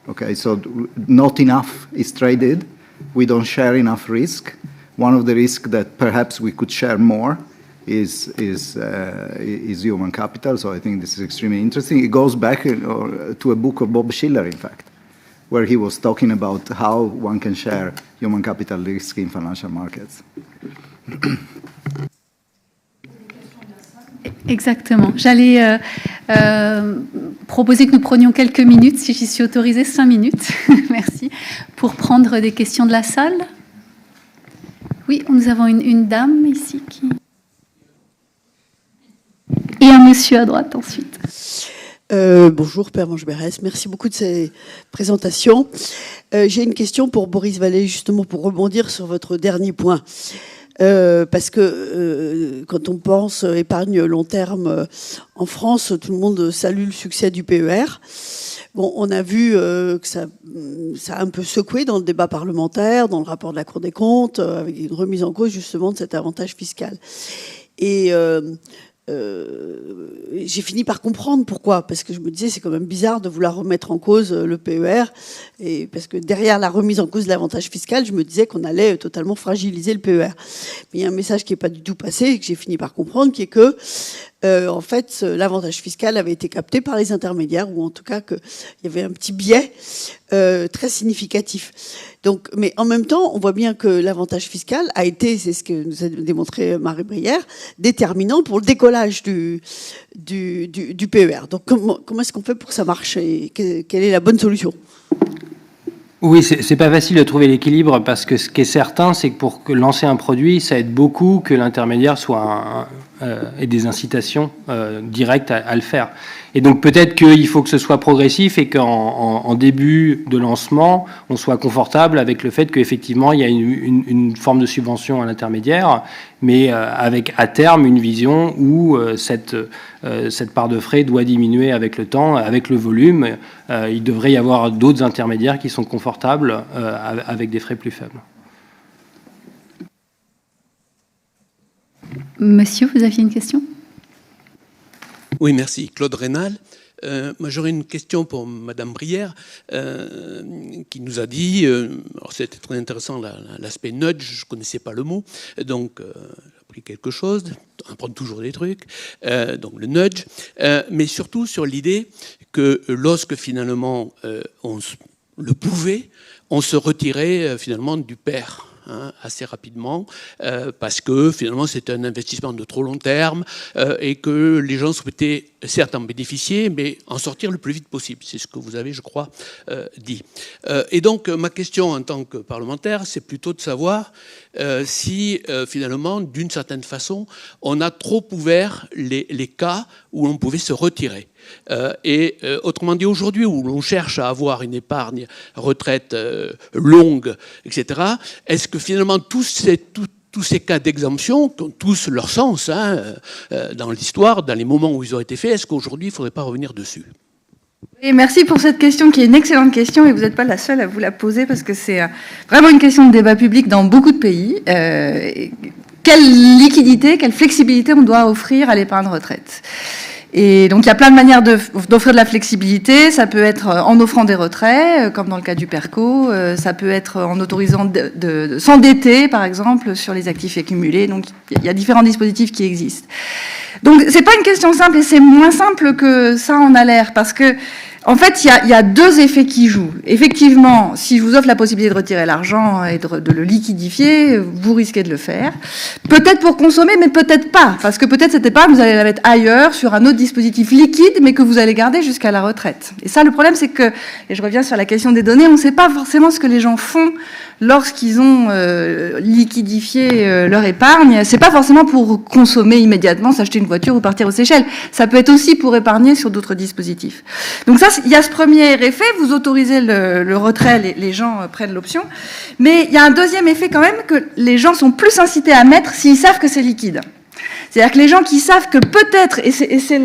Okay, so not enough is traded. We don't share enough risk. One of the risks that perhaps we could share more is human capital. So I think this is extremely interesting. It goes back to a book of Bob Shiller, in fact, where he was talking about how one can share human capital risk in financial markets. Exactement. J'allais proposer que nous prenions quelques minutes, si j'y suis autorisée, 5 minutes, merci, pour prendre des questions de la salle. Oui, nous avons une dame ici qui... Et un monsieur à droite ensuite. Bonjour, Pervenche Berès. Merci beaucoup de ces présentations. J'ai une question pour Boris Vallée, justement pour rebondir sur votre dernier point. Parce que quand on pense épargne long terme en France, tout le monde salue le succès du PER. Bon, on a vu que ça a un peu secoué dans le débat parlementaire, dans le rapport de la Cour des comptes, avec une remise en cause justement de cet avantage fiscal. Et j'ai fini par comprendre pourquoi, parce que je me disais c'est quand même bizarre de vouloir remettre en cause le PER, et parce que derrière la remise en cause de l'avantage fiscal, je me disais qu'on allait totalement fragiliser le PER. Mais il y a un message qui n'est pas du tout passé et que j'ai fini par comprendre, qui est que en fait l'avantage fiscal avait été capté par les intermédiaires, ou en tout cas qu'il y avait un petit biais très significatif. Donc, mais en même temps, on voit bien que l'avantage fiscal a été, c'est ce que nous a démontré Marie Brière, déterminant pour le décollage du PER. Donc, comment est-ce qu'on fait pour que ça marche et quelle est la bonne solution ? Oui, c'est pas facile de trouver l'équilibre, parce que ce qui est certain, c'est que pour lancer un produit, ça aide beaucoup que l'intermédiaire soit ait des incitations directes à le faire. Et donc peut-être qu'il faut que ce soit progressif et qu'en début de lancement, on soit confortable avec le fait qu'effectivement, il y a une forme de subvention à l'intermédiaire, mais avec à terme une vision où cette part de frais doit diminuer avec le temps, avec le volume. Il devrait y avoir d'autres intermédiaires qui sont confortables avec des frais plus faibles. Monsieur, vous aviez une question ? Oui, merci. Claude Rénal. Moi, j'aurais une question pour Madame Brière, qui nous a dit, alors c'était très intéressant l'aspect nudge, je ne connaissais pas le mot, donc j'ai appris quelque chose, on apprend toujours des trucs, donc le nudge, mais surtout sur l'idée que lorsque finalement on le pouvait, on se retirait finalement du père. Assez rapidement, parce que finalement c'était un investissement de trop long terme et que les gens souhaitaient certes en bénéficier, mais en sortir le plus vite possible. C'est ce que vous avez, je crois, dit. Et donc ma question en tant que parlementaire, c'est plutôt de savoir si finalement, d'une certaine façon, on a trop ouvert les cas où on pouvait se retirer. Autrement dit, aujourd'hui où l'on cherche à avoir une épargne retraite longue, etc., est-ce que finalement tous ces cas d'exemption, qui ont tous leur sens dans l'histoire, dans les moments où ils ont été faits, est-ce qu'aujourd'hui il ne faudrait pas revenir dessus ? Et merci pour cette question qui est une excellente question et vous n'êtes pas la seule à vous la poser parce que c'est vraiment une question de débat public dans beaucoup de pays. Quelle liquidité, quelle flexibilité on doit offrir à l'épargne retraite ? Et donc, il y a plein de manières d'offrir de la flexibilité. Ça peut être en offrant des retraits, comme dans le cas du PERCO. Ça peut être en autorisant de s'endetter, par exemple, sur les actifs accumulés. Donc, il y a différents dispositifs qui existent. Donc, c'est pas une question simple et c'est moins simple que ça en a l'air parce que, en fait, il y a deux effets qui jouent. Effectivement, si je vous offre la possibilité de retirer l'argent et de le liquidifier, vous risquez de le faire. Peut-être pour consommer, mais peut-être pas. Parce que peut-être cette épargne, vous allez la mettre ailleurs, sur un autre dispositif liquide, mais que vous allez garder jusqu'à la retraite. Et ça, le problème, c'est que, et je reviens sur la question des données, on ne sait pas forcément ce que les gens font lorsqu'ils ont liquidifié leur épargne. C'est pas forcément pour consommer immédiatement, s'acheter une voiture ou partir aux Seychelles. Ça peut être aussi pour épargner sur d'autres dispositifs. Donc ça, il y a ce premier effet, vous autorisez le retrait, les gens prennent l'option. Mais il y a un deuxième effet quand même, que les gens sont plus incités à mettre s'ils savent que c'est liquide. C'est-à-dire que les gens qui savent que peut-être, et c'est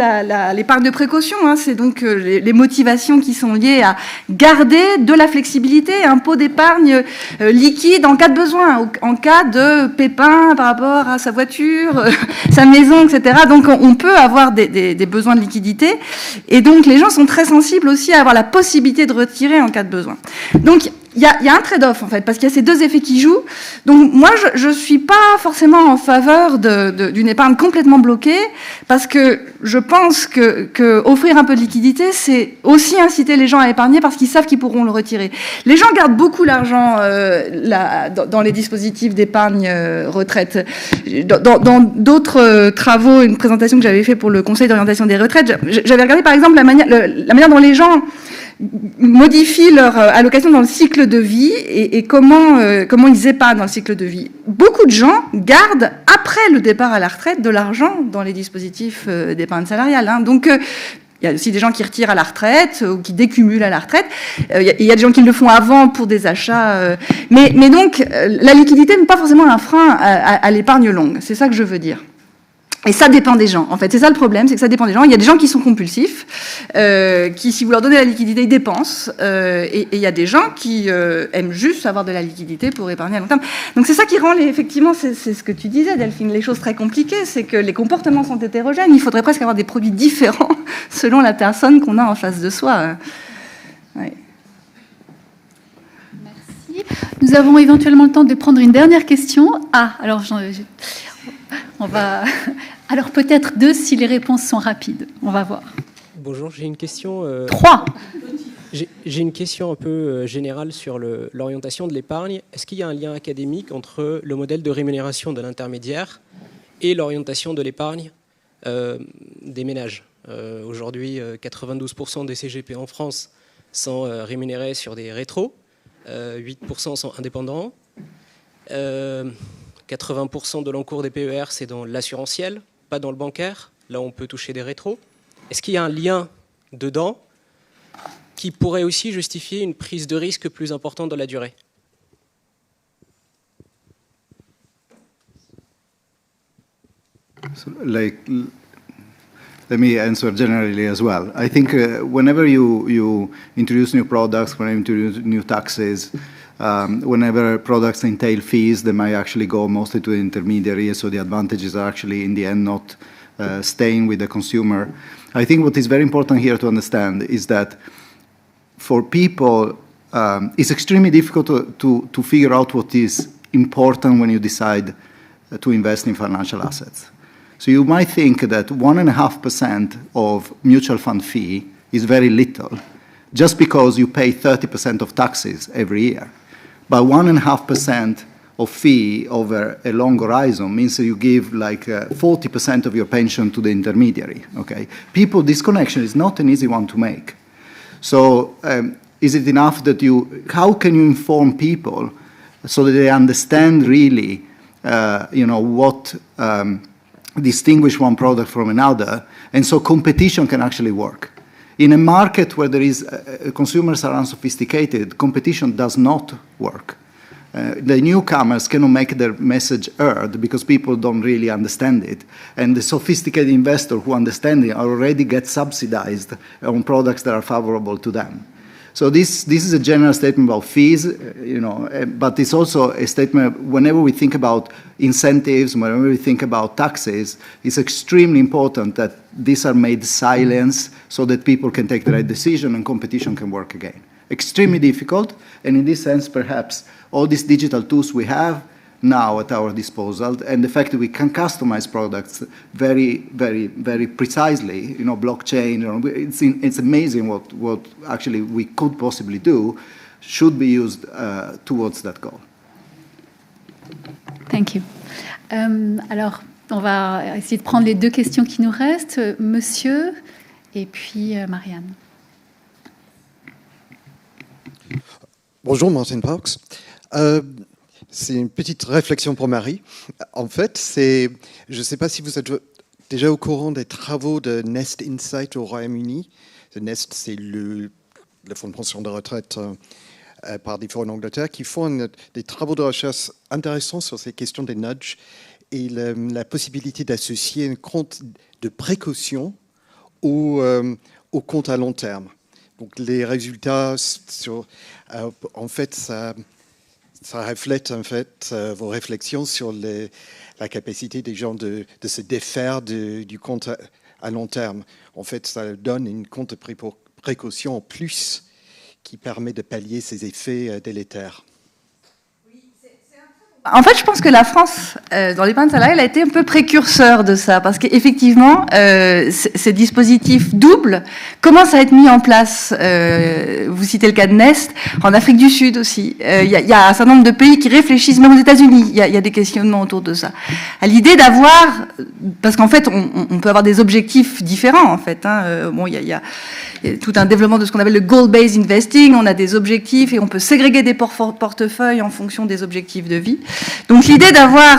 l'épargne de précaution, c'est donc les motivations qui sont liées à garder de la flexibilité, un pot d'épargne liquide en cas de besoin, en cas de pépin par rapport à sa voiture, sa maison, etc. Donc on peut avoir des besoins de liquidité, et donc les gens sont très sensibles aussi à avoir la possibilité de retirer en cas de besoin. Donc il y a un trade-off, en fait, parce qu'il y a ces deux effets qui jouent. Donc, moi, je suis pas forcément en faveur d'une épargne complètement bloquée, parce que je pense que offrir un peu de liquidité, c'est aussi inciter les gens à épargner, parce qu'ils savent qu'ils pourront le retirer. Les gens gardent beaucoup l'argent dans les dispositifs d'épargne retraite. Dans d'autres travaux, une présentation que j'avais fait pour le Conseil d'orientation des retraites, j'avais regardé, par exemple, la manière dont les gens modifient leur allocation dans le cycle de vie et comment ils épargnent dans le cycle de vie. Beaucoup de gens gardent, après le départ à la retraite, de l'argent dans les dispositifs d'épargne salariale. Donc, il y a aussi des gens qui retirent à la retraite ou qui décumulent à la retraite. Il y a des gens qui le font avant pour des achats. Mais donc, la liquidité n'est pas forcément un frein à l'épargne longue. C'est ça que je veux dire. Et ça dépend des gens, en fait. C'est ça le problème, c'est que ça dépend des gens. Il y a des gens qui sont compulsifs, qui, si vous leur donnez la liquidité, ils dépensent. Et il y a des gens qui aiment juste avoir de la liquidité pour épargner à long terme. Donc c'est ça qui rend, effectivement, c'est ce que tu disais, Delphine, les choses très compliquées. C'est que les comportements sont hétérogènes. Il faudrait presque avoir des produits différents selon la personne qu'on a en face de soi. Ouais. Merci. Nous avons éventuellement le temps de prendre une dernière question. Alors on va... Alors peut-être 2 si les réponses sont rapides. On va voir. Bonjour, j'ai une question... 3. J'ai une question un peu générale sur l'orientation de l'épargne. Est-ce qu'il y a un lien académique entre le modèle de rémunération de l'intermédiaire et l'orientation de l'épargne des ménages ? Aujourd'hui, 92% des CGP en France sont rémunérés sur des rétros, 8% sont indépendants, 80% de l'encours des PER, c'est dans l'assurantiel, pas dans le bancaire. Là, on peut toucher des rétros. Est-ce qu'il y a un lien dedans qui pourrait aussi justifier une prise de risque plus importante dans la durée ? So, let me answer generally as well. I think whenever you introduce new products, whenever you introduce new taxes, whenever products entail fees, they might actually go mostly to the intermediary, so the advantages are actually in the end not staying with the consumer. I think what is very important here to understand is that for people, it's extremely difficult to figure out what is important when you decide to invest in financial assets. So you might think that 1.5% of mutual fund fee is very little, just because you pay 30% of taxes every year. But 1.5% of fee over a long horizon means that you give like 40% of your pension to the intermediary, okay? This connection is not an easy one to make. So is it enough that how can you inform people so that they understand really, what distinguish one product from another, and so competition can actually work. In a market where there is consumers are unsophisticated, competition does not work. The newcomers cannot make their message heard because people don't really understand it, and the sophisticated investor who understand it already get subsidized on products that are favorable to them. So this is a general statement about fees, but it's also a statement whenever we think about incentives, whenever we think about taxes, it's extremely important that these are made silence so that people can take the right decision and competition can work again. Extremely difficult, and in this sense, perhaps all these digital tools we have now at our disposal, and the fact that we can customize products very, very, very precisely, blockchain, it's amazing what actually we could possibly do, should be used towards that goal. Thank you. Alors, on va essayer de prendre les deux questions qui nous restent. Monsieur, et puis Marianne. Bonjour, Martin Parks. C'est une petite réflexion pour Marie. En fait, je ne sais pas si vous êtes déjà au courant des travaux de Nest Insight au Royaume-Uni. Nest, c'est le fonds de pension de retraite par défaut en Angleterre, qui font des travaux de recherche intéressants sur ces questions des nudges et la possibilité d'associer un compte de précaution au compte à long terme. Donc les résultats, en fait, ça reflète en fait vos réflexions sur la capacité des gens de se défaire du compte à long terme. En fait, ça donne une compte de précaution en plus qui permet de pallier ces effets délétères. En fait, je pense que la France, dans l'épargne salariale, a été un peu précurseur de ça, parce qu'effectivement, ces dispositifs doubles commencent à être mis en place. Vous citez le cas de Nest, en Afrique du Sud aussi. Il y a un certain nombre de pays qui réfléchissent, même aux États-Unis, il y a des questionnements autour de ça. À l'idée d'avoir, parce qu'en fait, on peut avoir des objectifs différents, en fait. Il y a tout un développement de ce qu'on appelle le goal-based investing. On a des objectifs et on peut ségréguer des portefeuilles en fonction des objectifs de vie. Donc l'idée d'avoir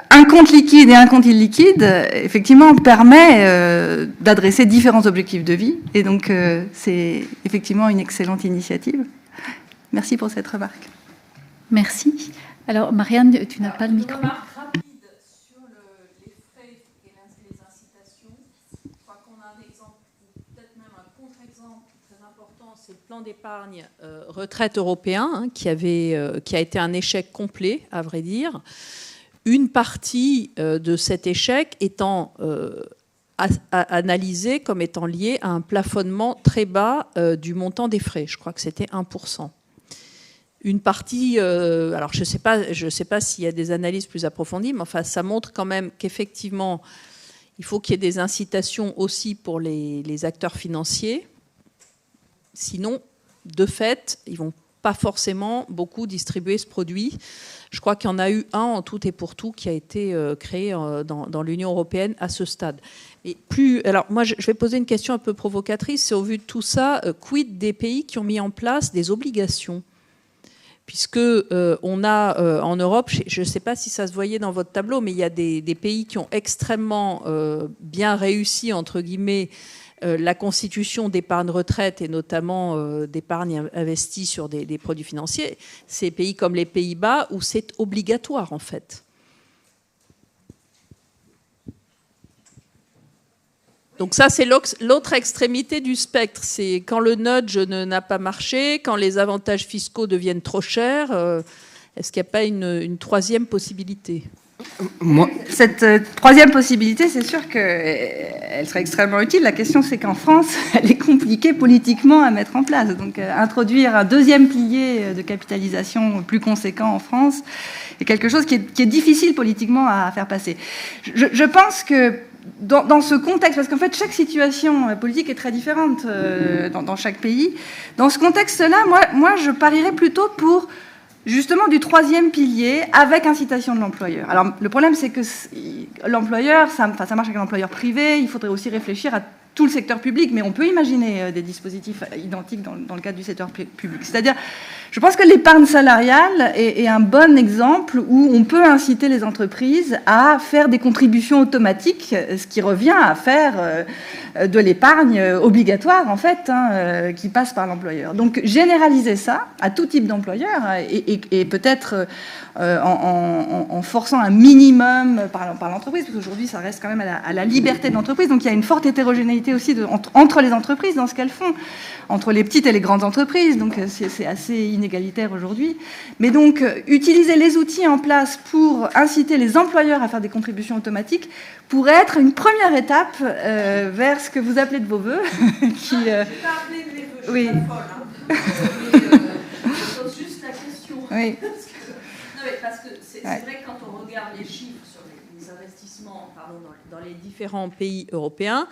un compte liquide et un compte illiquide, effectivement, permet d'adresser différents objectifs de vie. Et donc c'est effectivement une excellente initiative. Merci pour cette remarque. Merci. Alors Marianne, tu n'as pas le micro. C'est le plan d'épargne retraite européen qui a été un échec complet, à vrai dire. Une partie de cet échec étant analysée comme étant liée à un plafonnement très bas du montant des frais. Je crois que c'était 1%. Une partie, alors je sais pas s'il y a des analyses plus approfondies, mais enfin ça montre quand même qu'effectivement, il faut qu'il y ait des incitations aussi pour les acteurs financiers. Sinon, de fait, ils ne vont pas forcément beaucoup distribuer ce produit. Je crois qu'il y en a eu un en tout et pour tout qui a été créé dans l'Union européenne à ce stade. Et alors moi, je vais poser une question un peu provocatrice. C'est au vu de tout ça, quid des pays qui ont mis en place des obligations ? Puisque on a en Europe, je ne sais pas si ça se voyait dans votre tableau, mais il y a des pays qui ont extrêmement bien réussi, entre guillemets, la constitution d'épargne retraite et notamment d'épargne investie sur des produits financiers. C'est pays comme les Pays-Bas où c'est obligatoire en fait. Donc ça, c'est l'autre extrémité du spectre. C'est quand le nudge n'a pas marché, quand les avantages fiscaux deviennent trop chers. Est-ce qu'il n'y a pas une troisième possibilité ? Cette troisième possibilité, c'est sûr qu'elle serait extrêmement utile. La question, c'est qu'en France, elle est compliquée politiquement à mettre en place. Donc, introduire un deuxième pilier de capitalisation plus conséquent en France est quelque chose qui est difficile politiquement à faire passer. Je pense que dans ce contexte, parce qu'en fait, chaque situation politique est très différente dans chaque pays. Dans ce contexte-là, moi, je parierais plutôt pour justement du troisième pilier avec incitation de l'employeur. Alors le problème, c'est que l'employeur, ça marche avec l'employeur privé, il faudrait aussi réfléchir à tout le secteur public, mais on peut imaginer des dispositifs identiques dans le cadre du secteur public. C'est-à-dire, je pense que l'épargne salariale est un bon exemple où on peut inciter les entreprises à faire des contributions automatiques, ce qui revient à faire de l'épargne obligatoire, en fait, qui passe par l'employeur. Donc, généraliser ça à tout type d'employeur et peut-être en forçant un minimum par l'entreprise, parce qu'aujourd'hui, ça reste quand même à la liberté de l'entreprise. Donc, il y a une forte hétérogénéité aussi entre les entreprises dans ce qu'elles font, entre les petites et les grandes entreprises. Donc, c'est assez inégalitaire aujourd'hui. Mais donc, utiliser les outils en place pour inciter les employeurs à faire des contributions automatiques pourrait être une première étape vers ce que vous appelez de vos voeux. Qui, je n'ai pas appelé de mes voeux, je suis pas folle. Je pose juste la question. Oui. Parce que c'est vrai que quand on regarde les chiffres sur les investissements dans les différents pays européens,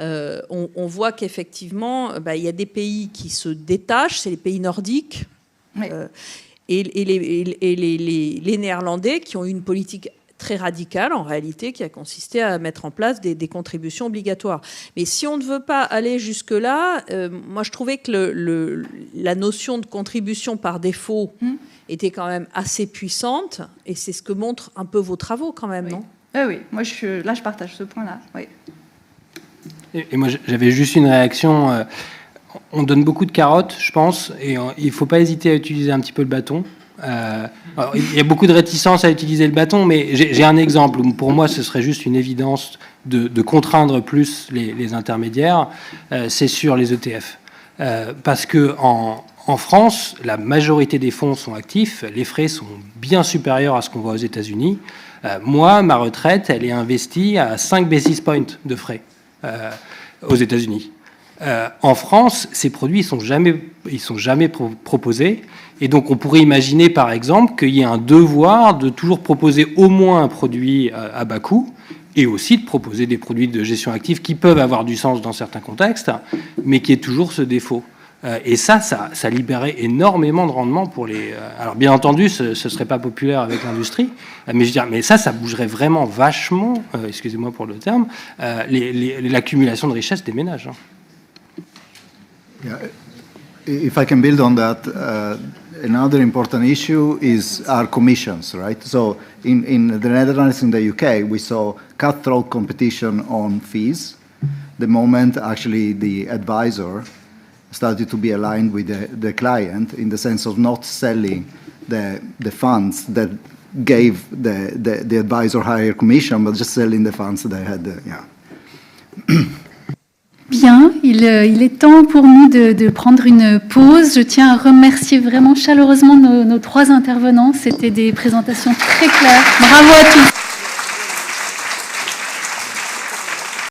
on voit qu'effectivement, il y a des pays qui se détachent, c'est les pays nordiques, oui. Et les Néerlandais qui ont eu une politique très radicale, en réalité, qui a consisté à mettre en place des contributions obligatoires. Mais si on ne veut pas aller jusque-là, moi je trouvais que la notion de contribution par défaut était quand même assez puissante, et c'est ce que montrent un peu vos travaux quand même, oui. Non ? Oui, moi je partage ce point-là, oui. Et moi j'avais juste une réaction, on donne beaucoup de carottes, je pense, et il ne faut pas hésiter à utiliser un petit peu le bâton. Alors, il y a beaucoup de réticence à utiliser le bâton, mais j'ai un exemple où pour moi ce serait juste une évidence de contraindre plus les intermédiaires, c'est sur les ETF. Parce que en France, la majorité des fonds sont actifs, les frais sont bien supérieurs à ce qu'on voit aux États-Unis. Moi, ma retraite, elle est investie à 5 basis points de frais aux États-Unis. En France, ces produits ils sont jamais proposés. Et donc, on pourrait imaginer, par exemple, qu'il y ait un devoir de toujours proposer au moins un produit à bas coût et aussi de proposer des produits de gestion active qui peuvent avoir du sens dans certains contextes, mais qui est toujours ce défaut. Et ça libérait énormément de rendement pour les... Alors, bien entendu, ce ne serait pas populaire avec l'industrie, mais je veux dire, mais ça bougerait vraiment vachement, excusez-moi pour le terme, l'accumulation de richesse des ménages. Yeah. If I can build on that, another important issue is our commissions, right? So in the Netherlands, in the UK, we saw cutthroat competition on fees. The moment actually the advisor started to be aligned with the client in the sense of not selling the funds that gave the advisor higher commission, but just selling the funds that had, Bien, il est temps pour nous de prendre une pause. Je tiens à remercier vraiment chaleureusement nos trois intervenants. C'était des présentations très claires. Bravo à tous.